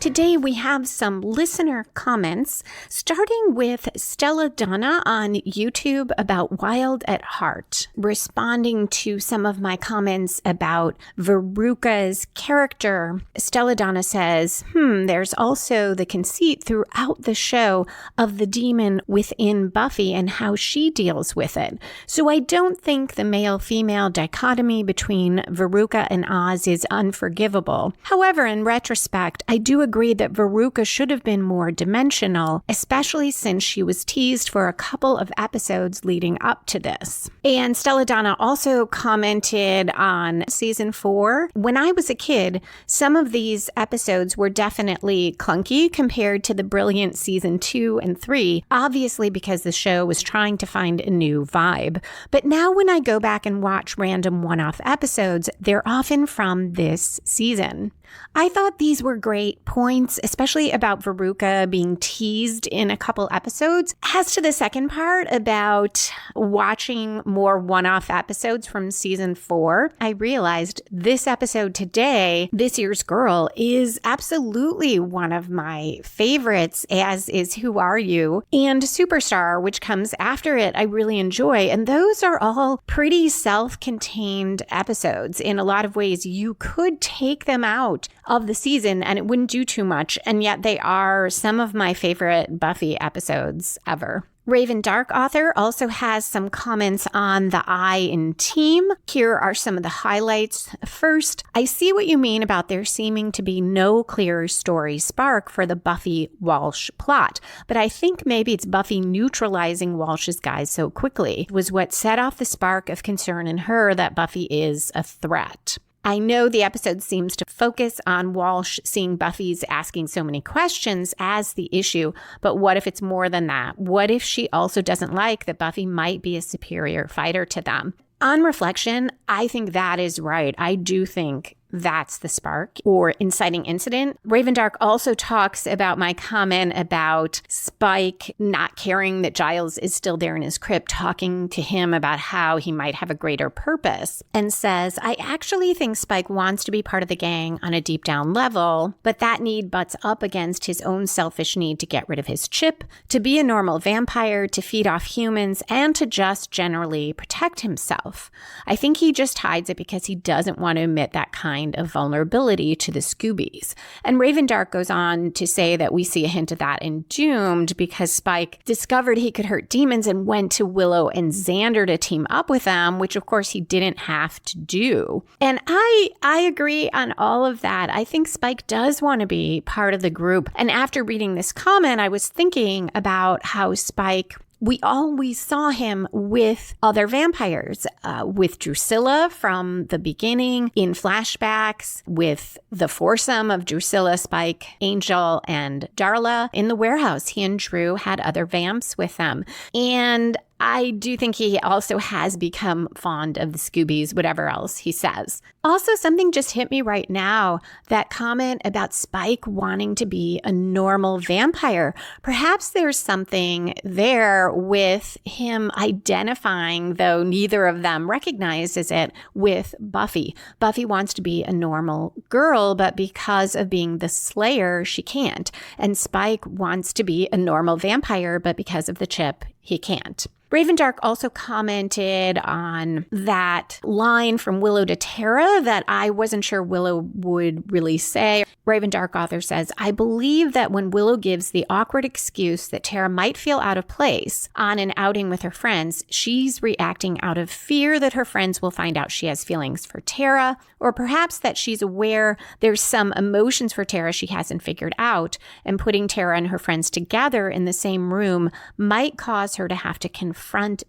Today we have some listener comments, starting with Stella Donna on YouTube about Wild at Heart, responding to some of my comments about Veruca's character. Stella Donna says, there's also the conceit throughout the show of the demon within Buffy and how she deals with it. So I don't think the male-female dichotomy between Veruca and Oz is unforgivable. However, in retrospect, I do agree that Veruca should have been more dimensional, especially since she was teased for a couple of episodes leading up to this. And Stella Donna also commented on season 4. When I was a kid, some of these episodes were definitely clunky compared to the brilliant season 2 and 3, obviously because the show was trying to find a new vibe. But now when I go back and watch random one-off episodes, they're often from this season. I thought these were great points, especially about Veruca being teased in a couple episodes. As to the second part about watching more one-off episodes from season 4, I realized this episode today, This Year's Girl, is absolutely one of my favorites, as is Who Are You? And Superstar, which comes after it, I really enjoy. And those are all pretty self-contained episodes. In a lot of ways, you could take them out of the season and it wouldn't do too much. And yet they are some of my favorite Buffy episodes ever. Raven Dark Author also has some comments on the I in team. Here are some of the highlights. First, I see what you mean about there seeming to be no clear story spark for the Buffy Walsh plot, but I think maybe it's Buffy neutralizing Walsh's guys so quickly was what set off the spark of concern in her that Buffy is a threat. I know the episode seems to focus on Walsh seeing Buffy's asking so many questions as the issue, but what if it's more than that? What if she also doesn't like that Buffy might be a superior fighter to them? On reflection, I think that is right. I do think that's the spark or inciting incident. Raven Dark also talks about my comment about Spike not caring that Giles is still there in his crypt, talking to him about how he might have a greater purpose, and says, I actually think Spike wants to be part of the gang on a deep down level, but that need butts up against his own selfish need to get rid of his chip, to be a normal vampire, to feed off humans, and to just generally protect himself. I think he just hides it because he doesn't want to admit that kind of vulnerability to the Scoobies. And Raven Dark goes on to say that we see a hint of that in Doomed because Spike discovered he could hurt demons and went to Willow and Xander to team up with them, which of course he didn't have to do. And I agree on all of that. I think Spike does want to be part of the group. And after reading this comment, I was thinking about how Spike, we always saw him with other vampires, with Drusilla from the beginning, in flashbacks, with the foursome of Drusilla, Spike, Angel, and Darla in the warehouse. He and Drew had other vamps with them. And I do think he also has become fond of the Scoobies, whatever else he says. Also, something just hit me right now, that comment about Spike wanting to be a normal vampire. Perhaps there's something there with him identifying, though neither of them recognizes it, with Buffy. Buffy wants to be a normal girl, but because of being the Slayer, she can't. And Spike wants to be a normal vampire, but because of the chip, he can't. Raven Dark also commented on that line from Willow to Tara that I wasn't sure Willow would really say. Raven Dark Author says, I believe that when Willow gives the awkward excuse that Tara might feel out of place on an outing with her friends, she's reacting out of fear that her friends will find out she has feelings for Tara, or perhaps that she's aware there's some emotions for Tara she hasn't figured out, and putting Tara and her friends together in the same room might cause her to have to confront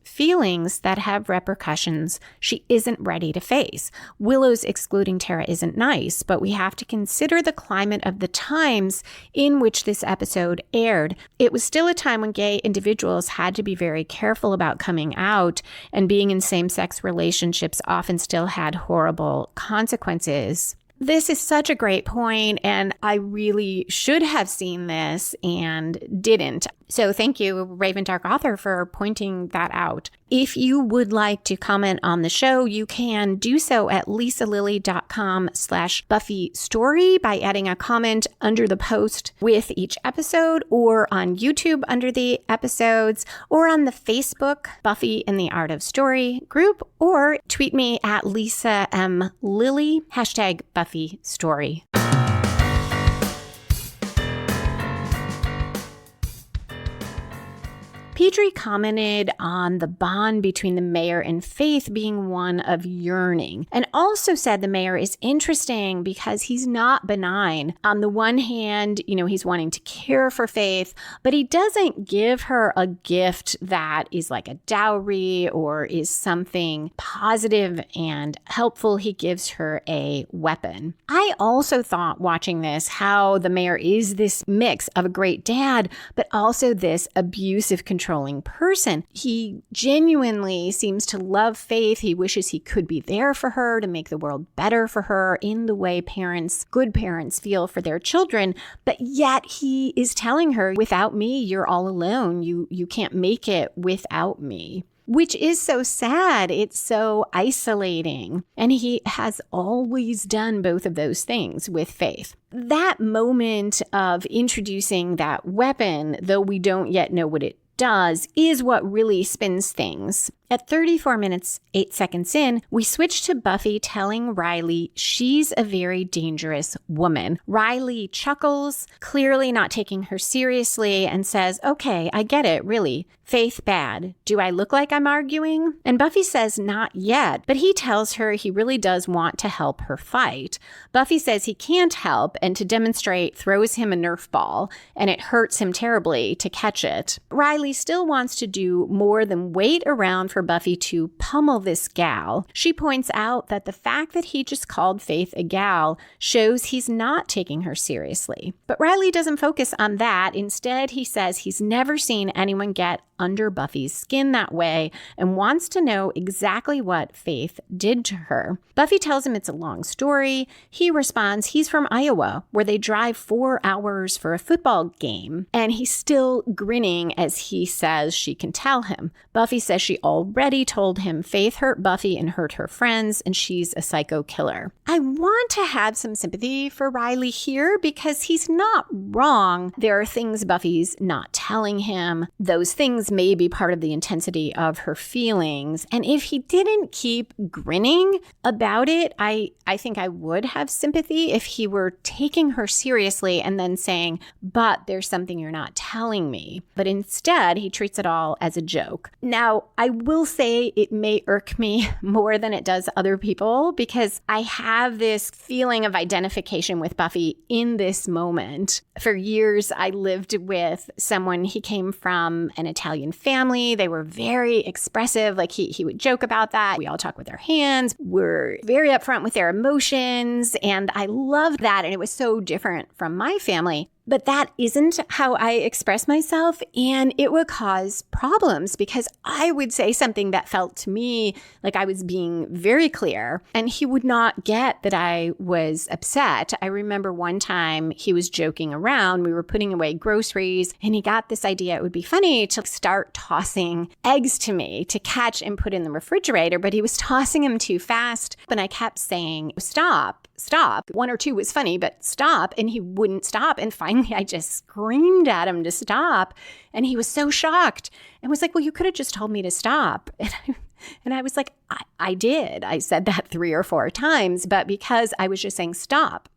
feelings that have repercussions she isn't ready to face. Willow's excluding Tara isn't nice, but we have to consider the climate of the times in which this episode aired. It was still a time when gay individuals had to be very careful about coming out, and being in same-sex relationships often still had horrible consequences. This is such a great point, and I really should have seen this and didn't. So thank you, Raven Dark Author, for pointing that out. If you would like to comment on the show, you can do so at lisalilly.com/Buffy story by adding a comment under the post with each episode, or on YouTube under the episodes, or on the Facebook Buffy in the Art of Story group, or tweet me at Lisa M. Lilly, #Buffy story. Petrie commented on the bond between the mayor and Faith being one of yearning, and also said the mayor is interesting because he's not benign. On the one hand, he's wanting to care for Faith, but he doesn't give her a gift that is like a dowry or is something positive and helpful. He gives her a weapon. I also thought watching this how the mayor is this mix of a great dad, but also this abusive, controlling controlling person. He genuinely seems to love Faith. He wishes he could be there for her to make the world better for her in the way good parents feel for their children. But yet he is telling her, without me, you're all alone. You can't make it without me. Which is so sad. It's so isolating. And he has always done both of those things with Faith. That moment of introducing that weapon, though we don't yet know what it does, is what really spins things. At 34 minutes, 8 seconds in, we switch to Buffy telling Riley she's a very dangerous woman. Riley chuckles, clearly not taking her seriously, and says, okay, I get it, really. Faith bad. Do I look like I'm arguing? And Buffy says not yet, but he tells her he really does want to help her fight. Buffy says he can't help, and to demonstrate, throws him a Nerf ball, and it hurts him terribly to catch it. Riley still wants to do more than wait around for Buffy to pummel this gal. She points out that the fact that he just called Faith a gal shows he's not taking her seriously. But Riley doesn't focus on that. Instead, he says he's never seen anyone get under Buffy's skin that way and wants to know exactly what Faith did to her. Buffy tells him it's a long story. He responds he's from Iowa, where they drive 4 hours for a football game, and he's still grinning as he says she can tell him. Buffy says she already told him Faith hurt Buffy and hurt her friends, and she's a psycho killer. I want to have some sympathy for Riley here because he's not wrong. There are things Buffy's not telling him. Those things may be part of the intensity of her feelings. And if he didn't keep grinning about it, I think I would have sympathy if he were taking her seriously and then saying, but there's something you're not telling me. But instead, he treats it all as a joke. Now, I will say it may irk me more than it does other people because I have this feeling of identification with Buffy in this moment. For years, I lived with someone, he came from an Italian family. They were very expressive. Like he would joke about that. We all talk with our hands. We're very upfront with their emotions. And I loved that. And it was so different from my family. But that isn't how I express myself, and it would cause problems because I would say something that felt to me like I was being very clear, and he would not get that I was upset. I remember one time he was joking around. We were putting away groceries, and he got this idea it would be funny to start tossing eggs to me to catch and put in the refrigerator, but he was tossing them too fast, and I kept saying, stop. 1 or 2 was funny, but stop. And he wouldn't stop. And finally, I just screamed at him to stop. And he was so shocked and was like, well, you could have just told me to stop. And I was like, I did. I said that 3 or 4 times, but because I was just saying, stop,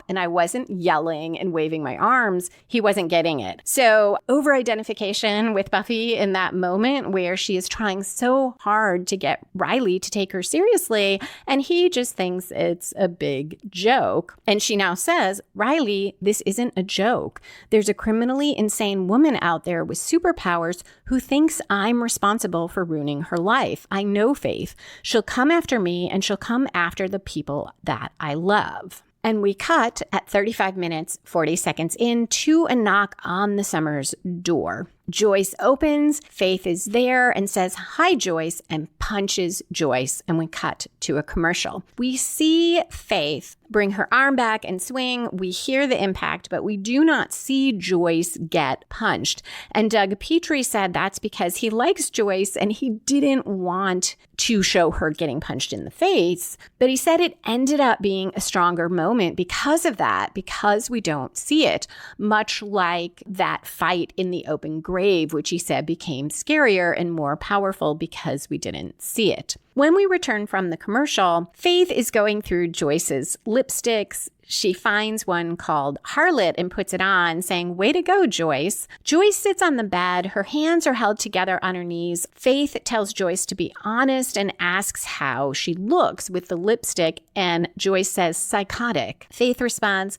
and I wasn't yelling and waving my arms, he wasn't getting it. So over-identification with Buffy in that moment where she is trying so hard to get Riley to take her seriously, and he just thinks it's a big joke. And she now says, Riley, this isn't a joke. There's a criminally insane woman out there with superpowers who thinks I'm responsible for ruining her life. I know Faith. She'll come after me, and she'll come after the people that I love. And we cut at 35 minutes, 40 seconds in to a knock on the Summers' door. Joyce opens, Faith is there and says, hi, Joyce, and punches Joyce. And we cut to a commercial. We see Faith bring her arm back and swing. We hear the impact, but we do not see Joyce get punched. And Doug Petrie said that's because he likes Joyce and he didn't want to show her getting punched in the face. But he said it ended up being a stronger moment because of that, because we don't see it, much like that fight in the open grave, which he said became scarier and more powerful because we didn't see it. When we return from the commercial, Faith is going through Joyce's lipsticks. She finds one called Harlot and puts it on, saying, way to go, Joyce. Joyce sits on the bed. Her hands are held together on her knees. Faith tells Joyce to be honest and asks how she looks with the lipstick, and Joyce says, psychotic. Faith responds,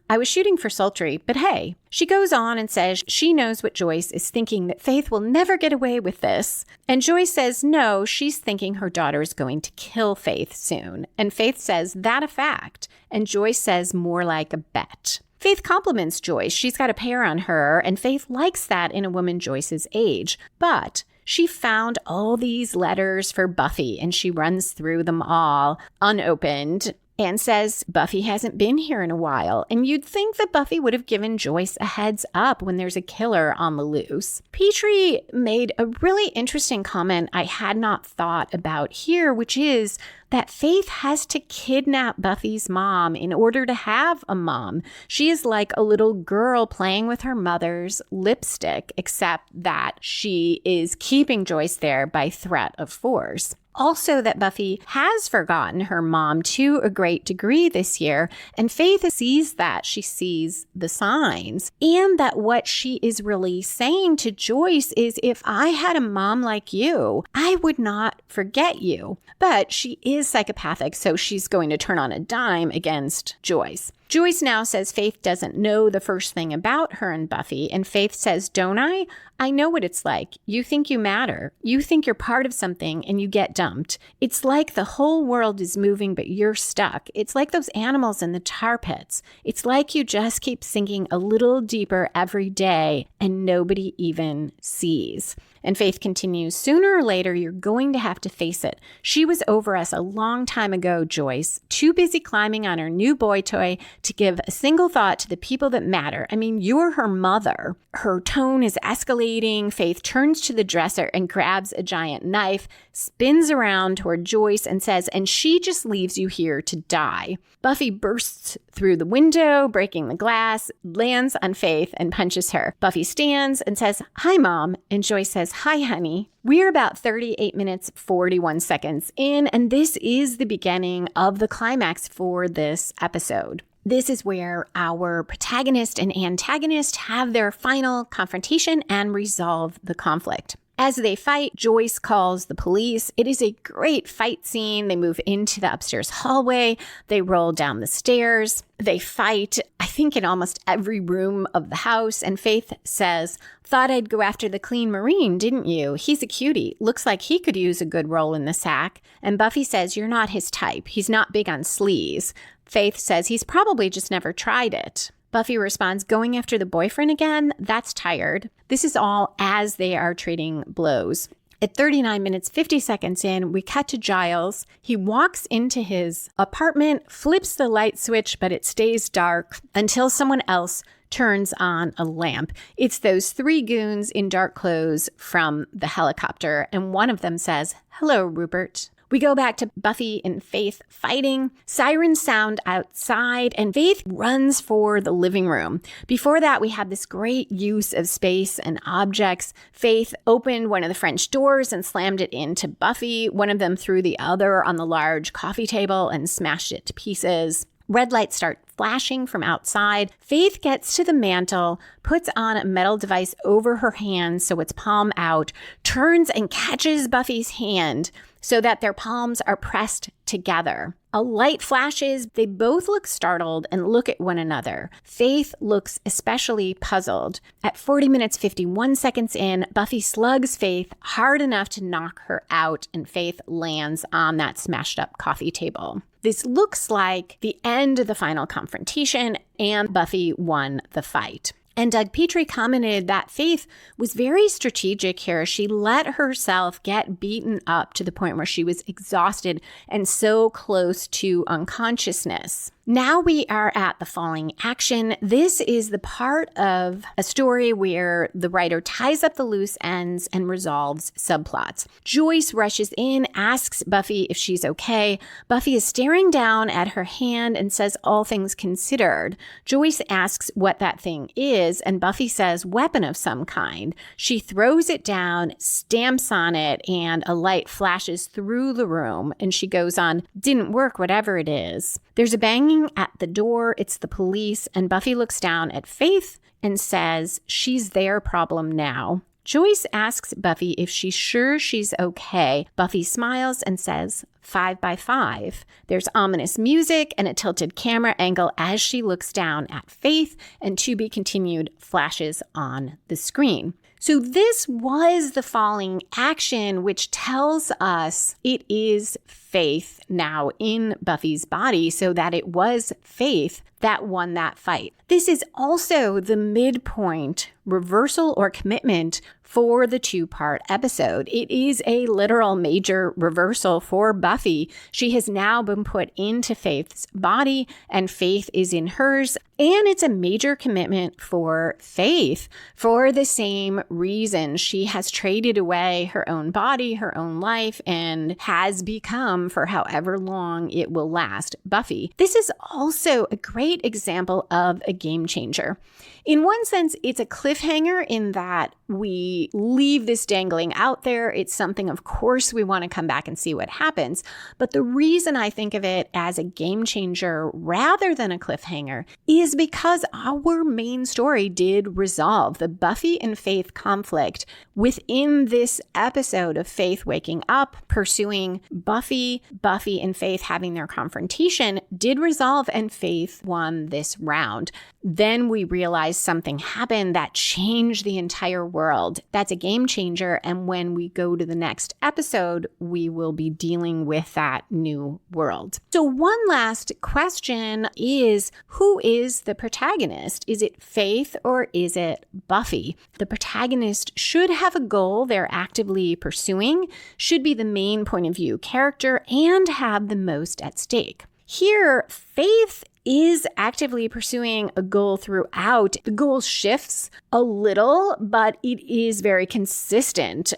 I was shooting for sultry, but hey. She goes on and says she knows what Joyce is thinking, that Faith will never get away with this. And Joyce says no, she's thinking her daughter is going to kill Faith soon. And Faith says that a fact. And Joyce says more like a bet. Faith compliments Joyce. She's got a pair on her, and Faith likes that in a woman Joyce's age. But she found all these letters for Buffy, and she runs through them all unopened and says Buffy hasn't been here in a while. And you'd think that Buffy would have given Joyce a heads up when there's a killer on the loose. Petrie made a really interesting comment I had not thought about here, which is that Faith has to kidnap Buffy's mom in order to have a mom. She is like a little girl playing with her mother's lipstick, except that she is keeping Joyce there by threat of force. Also, that Buffy has forgotten her mom to a great degree this year, and Faith sees that. She sees the signs, and that what she is really saying to Joyce is, if I had a mom like you, I would not forget you. But she is psychopathic, so she's going to turn on a dime against Joyce. Joyce now says Faith doesn't know the first thing about her and Buffy, and Faith says, don't I? I know what it's like. You think you matter. You think you're part of something and you get dumped. It's like the whole world is moving, but you're stuck. It's like those animals in the tar pits. It's like you just keep sinking a little deeper every day and nobody even sees. And Faith continues, sooner or later, you're going to have to face it. She was over us a long time ago, Joyce, too busy climbing on her new boy toy to give a single thought to the people that matter. I mean, you're her mother. Her tone is escalating. Faith turns to the dresser and grabs a giant knife, spins around toward Joyce and says, and she just leaves you here to die. Buffy bursts through the window, breaking the glass, lands on Faith and punches her. Buffy stands and says, hi, Mom. And Joyce says, hi, honey. We're about 38 minutes, 41 seconds in, and this is the beginning of the climax for this episode. This is where our protagonist and antagonist have their final confrontation and resolve the conflict. As they fight, Joyce calls the police. It is a great fight scene. They move into the upstairs hallway. They roll down the stairs. They fight, I think, in almost every room of the house. And Faith says, thought I'd go after the clean Marine, didn't you? He's a cutie. Looks like he could use a good roll in the sack. And Buffy says, you're not his type. He's not big on sleaze. Faith says he's probably just never tried it. Buffy responds, going after the boyfriend again? That's tired. This is all as they are trading blows. At 39 minutes, 50 seconds in, we cut to Giles. He walks into his apartment, flips the light switch, but it stays dark until someone else turns on a lamp. It's those three goons in dark clothes from the helicopter, and one of them says, hello, Rupert. We go back to Buffy and Faith fighting. Sirens sound outside, and Faith runs for the living room. Before that, we have this great use of space and objects. Faith opened one of the French doors and slammed it into Buffy. One of them threw the other on the large coffee table and smashed it to pieces. Red lights start flashing from outside. Faith gets to the mantle, puts on a metal device over her hand so it's palm out, turns and catches Buffy's hand so that their palms are pressed together. A light flashes. They both look startled and look at one another. Faith looks especially puzzled. At 40 minutes, 51 seconds in, Buffy slugs Faith hard enough to knock her out, and Faith lands on that smashed up coffee table. This looks like the end of the final confrontation, and Buffy won the fight. And Doug Petrie commented that Faith was very strategic here. She let herself get beaten up to the point where she was exhausted and so close to unconsciousness. Now we are at the falling action. This is the part of a story where the writer ties up the loose ends and resolves subplots. Joyce rushes in, asks Buffy if she's okay. Buffy is staring down at her hand and says, all things considered. Joyce asks what that thing is, and Buffy says, weapon of some kind. She throws it down, stamps on it, and a light flashes through the room, and she goes on, didn't work, whatever it is. There's a banging at the door. It's the police, and Buffy looks down at Faith and says, she's their problem now. Joyce asks Buffy if she's sure she's okay. Buffy smiles and says, 5 by 5. There's ominous music and a tilted camera angle as she looks down at Faith, and to be continued flashes on the screen. So this was the falling action, which tells us it is Faith now in Buffy's body, so that it was Faith that won that fight. This is also the midpoint reversal or commitment for the 2-part episode. It is a literal major reversal for Buffy. She has now been put into Faith's body and Faith is in hers. And it's a major commitment for Faith for the same reason. She has traded away her own body, her own life, and has become, for however long it will last, Buffy. This is also a great example of a game changer. In one sense, it's a cliffhanger in that we leave this dangling out there. It's something, of course, we want to come back and see what happens. But the reason I think of it as a game changer rather than a cliffhanger is because our main story did resolve. The Buffy and Faith conflict within this episode of Faith waking up, pursuing Buffy and Faith having their confrontation did resolve, and Faith won this round. Then we realized something happened that changed the entire world. That's a game changer. And when we go to the next episode, we will be dealing with that new world. So one last question is, who is the protagonist? Is it Faith or is it Buffy? The protagonist should have a goal they're actively pursuing, should be the main point of view character, and have the most at stake. Here, Faith is actively pursuing a goal throughout. The goal shifts a little, but it is very consistent.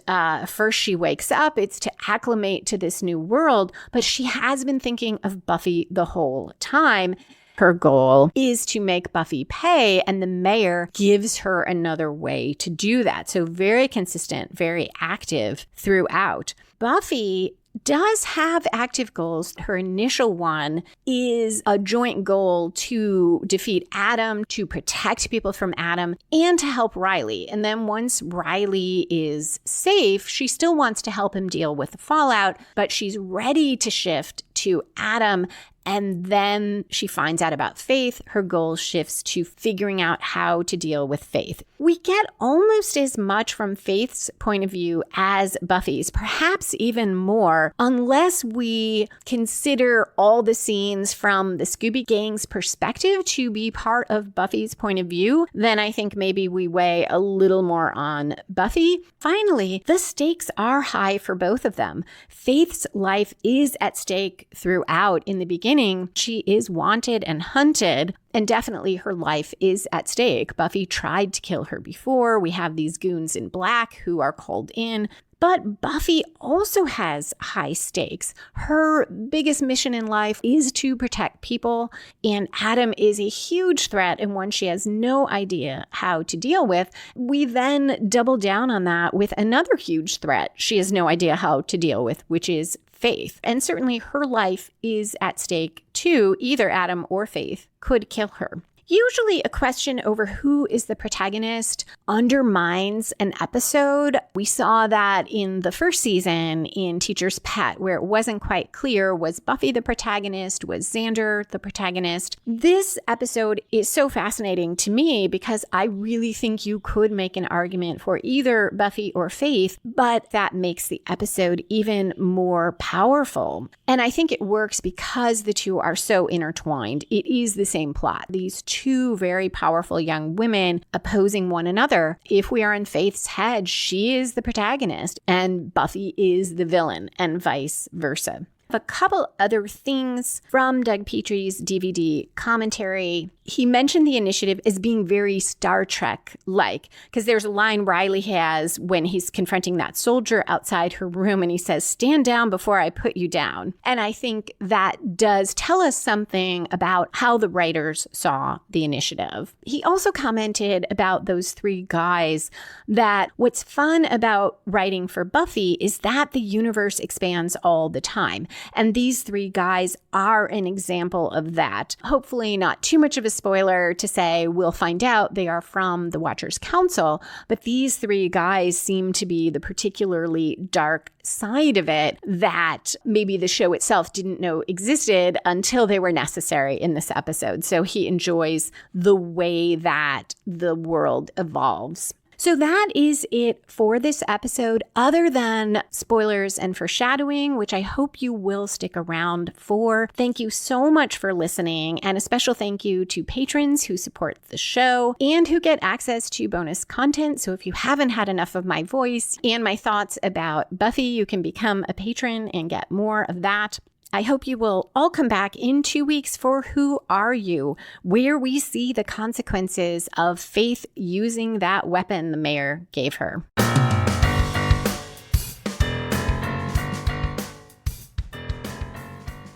First, she wakes up. It's to acclimate to this new world, but she has been thinking of Buffy the whole time. Her goal is to make Buffy pay, and the mayor gives her another way to do that. So very consistent, very active throughout. Buffy does have active goals. Her initial one is a joint goal to defeat Adam, to protect people from Adam, and to help Riley. And then once Riley is safe, she still wants to help him deal with the fallout, but she's ready to shift to Adam. And then she finds out about Faith. Her goal shifts to figuring out how to deal with Faith. We get almost as much from Faith's point of view as Buffy's, perhaps even more, unless we consider all the scenes from the Scooby Gang's perspective to be part of Buffy's point of view. Then I think maybe we weigh a little more on Buffy. Finally, the stakes are high for both of them. Faith's life is at stake throughout. In the beginning, she is wanted and hunted, and definitely her life is at stake. Buffy tried to kill her before. We have these goons in black who are called in. But Buffy also has high stakes. Her biggest mission in life is to protect people, and Adam is a huge threat and one she has no idea how to deal with. We then double down on that with another huge threat she has no idea how to deal with, which is Faith. And certainly her life is at stake too. Either Adam or Faith could kill her. Usually a question over who is the protagonist undermines an episode. We saw that in the first season in Teacher's Pet, where it wasn't quite clear, was Buffy the protagonist? Was Xander the protagonist? This episode is so fascinating to me because I really think you could make an argument for either Buffy or Faith, but that makes the episode even more powerful. And I think it works because the two are so intertwined. It is the same plot. These two very powerful young women opposing one another. If we are in Faith's head, she is the protagonist and Buffy is the villain, and vice versa. A couple other things from Doug Petrie's DVD commentary. He mentioned the initiative as being very Star Trek-like, because there's a line Riley has when he's confronting that soldier outside her room, and he says, "Stand down before I put you down." And I think that does tell us something about how the writers saw the initiative. He also commented about those three guys, that what's fun about writing for Buffy is that the universe expands all the time. And these three guys are an example of that. Hopefully not too much of a spoiler to say we'll find out they are from the Watchers Council, but these three guys seem to be the particularly dark side of it that maybe the show itself didn't know existed until they were necessary in this episode. So he enjoys the way that the world evolves. So that is it for this episode, other than spoilers and foreshadowing, which I hope you will stick around for. Thank you so much for listening, and a special thank you to patrons who support the show and who get access to bonus content. So if you haven't had enough of my voice and my thoughts about Buffy, you can become a patron and get more of that. I hope you will all come back in 2 weeks for Who Are You?, where we see the consequences of Faith using that weapon the mayor gave her.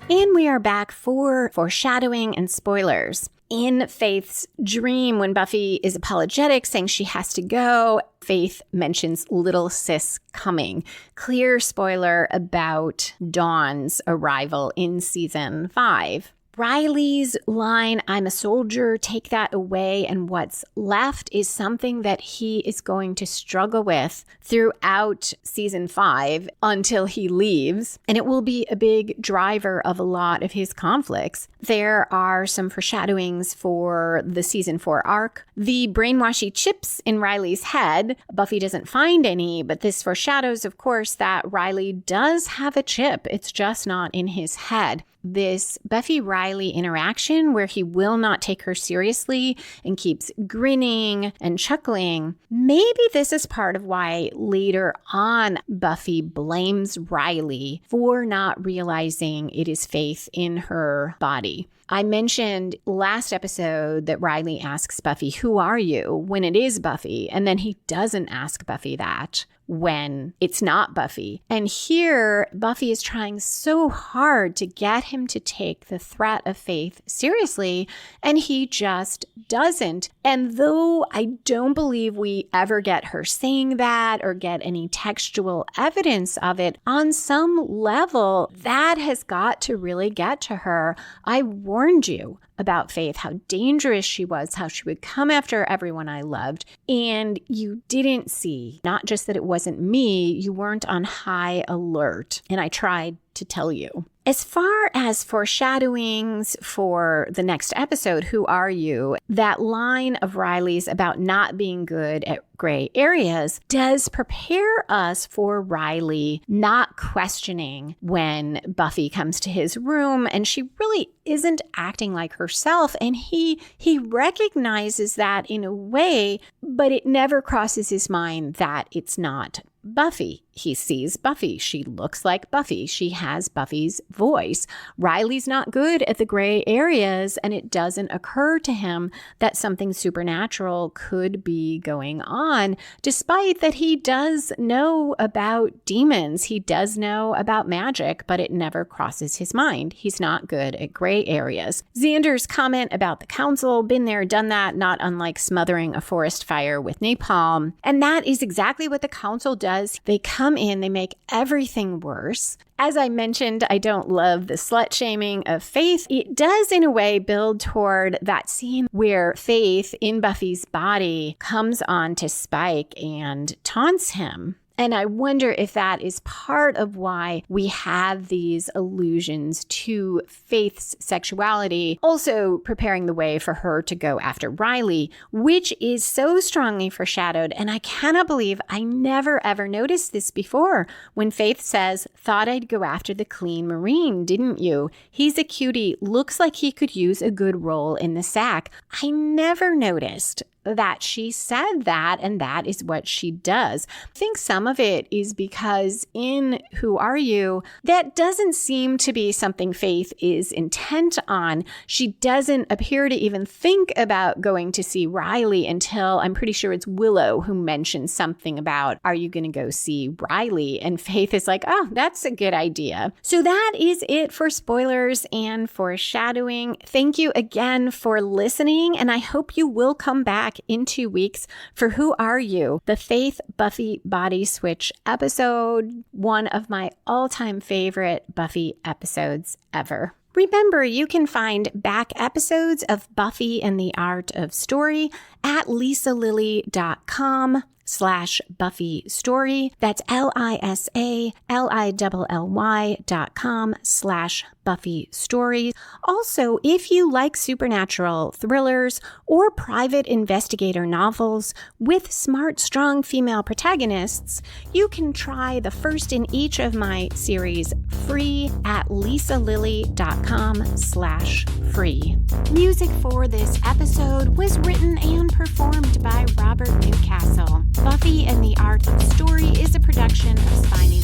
And we are back for foreshadowing and spoilers. In Faith's dream, when Buffy is apologetic, saying she has to go, Faith mentions little sis coming. Clear spoiler about Dawn's arrival in season 5. Riley's line, "I'm a soldier, take that away," and what's left is something that he is going to struggle with throughout season 5 until he leaves. And it will be a big driver of a lot of his conflicts. There are some foreshadowings for the season 4 arc. The brainwashy chips in Riley's head, Buffy doesn't find any, but this foreshadows, of course, that Riley does have a chip. It's just not in his head. This Buffy-Riley interaction where he will not take her seriously and keeps grinning and chuckling. Maybe this is part of why later on Buffy blames Riley for not realizing it is Faith in her body. I mentioned last episode that Riley asks Buffy, "Who are you?" when it is Buffy, and then he doesn't ask Buffy that when it's not Buffy. And here, Buffy is trying so hard to get him to take the threat of Faith seriously, and he just doesn't. And though I don't believe we ever get her saying that or get any textual evidence of it, on some level, that has got to really get to her. I warned you about Faith, how dangerous she was, how she would come after everyone I loved. And you didn't see, not just that it wasn't me, you weren't on high alert. And I tried to tell you. As far as foreshadowings for the next episode, Who Are You?, that line of Riley's about not being good at gray areas does prepare us for Riley not questioning when Buffy comes to his room and she really isn't acting like herself. And he recognizes that in a way, but it never crosses his mind that it's not Buffy. He sees Buffy. She looks like Buffy. She has Buffy's voice. Riley's not good at the gray areas, and it doesn't occur to him that something supernatural could be going on, despite that he does know about demons. He does know about magic, but it never crosses his mind. He's not good at gray areas. Xander's comment about the council, been there, done that, not unlike smothering a forest fire with napalm. And that is exactly what the council does. They come in, they make everything worse. As I mentioned, I don't love the slut shaming of Faith. It does, in a way, build toward that scene where Faith in Buffy's body comes on to Spike and taunts him. And I wonder if that is part of why we have these allusions to Faith's sexuality, also preparing the way for her to go after Riley, which is so strongly foreshadowed. And I cannot believe I never ever noticed this before. When Faith says, "Thought I'd go after the clean Marine, didn't you? He's a cutie, looks like he could use a good role in the sack." I never noticed that she said that, and that is what she does. I think some of it is because in Who Are You?, that doesn't seem to be something Faith is intent on. She doesn't appear to even think about going to see Riley until, I'm pretty sure it's Willow who mentions something about, "Are you going to go see Riley?" And Faith is like, "Oh, that's a good idea." So that is it for spoilers and foreshadowing. Thank you again for listening, and I hope you will come back in 2 weeks for Who Are You?, the Faith Buffy body switch episode, one of my all-time favorite Buffy episodes ever. Remember, you can find back episodes of Buffy and the Art of Story at lisalilly.com. lisa.com/Buffy story. That's LISALILLY.com/Buffy stories. Also, if you like supernatural thrillers or private investigator novels with smart, strong female protagonists, you can try the first in each of my series free at lisalilly.com/free. Music for this episode was written and performed by Robert Newcastle. Buffy and the Art of Story is a production of Spiny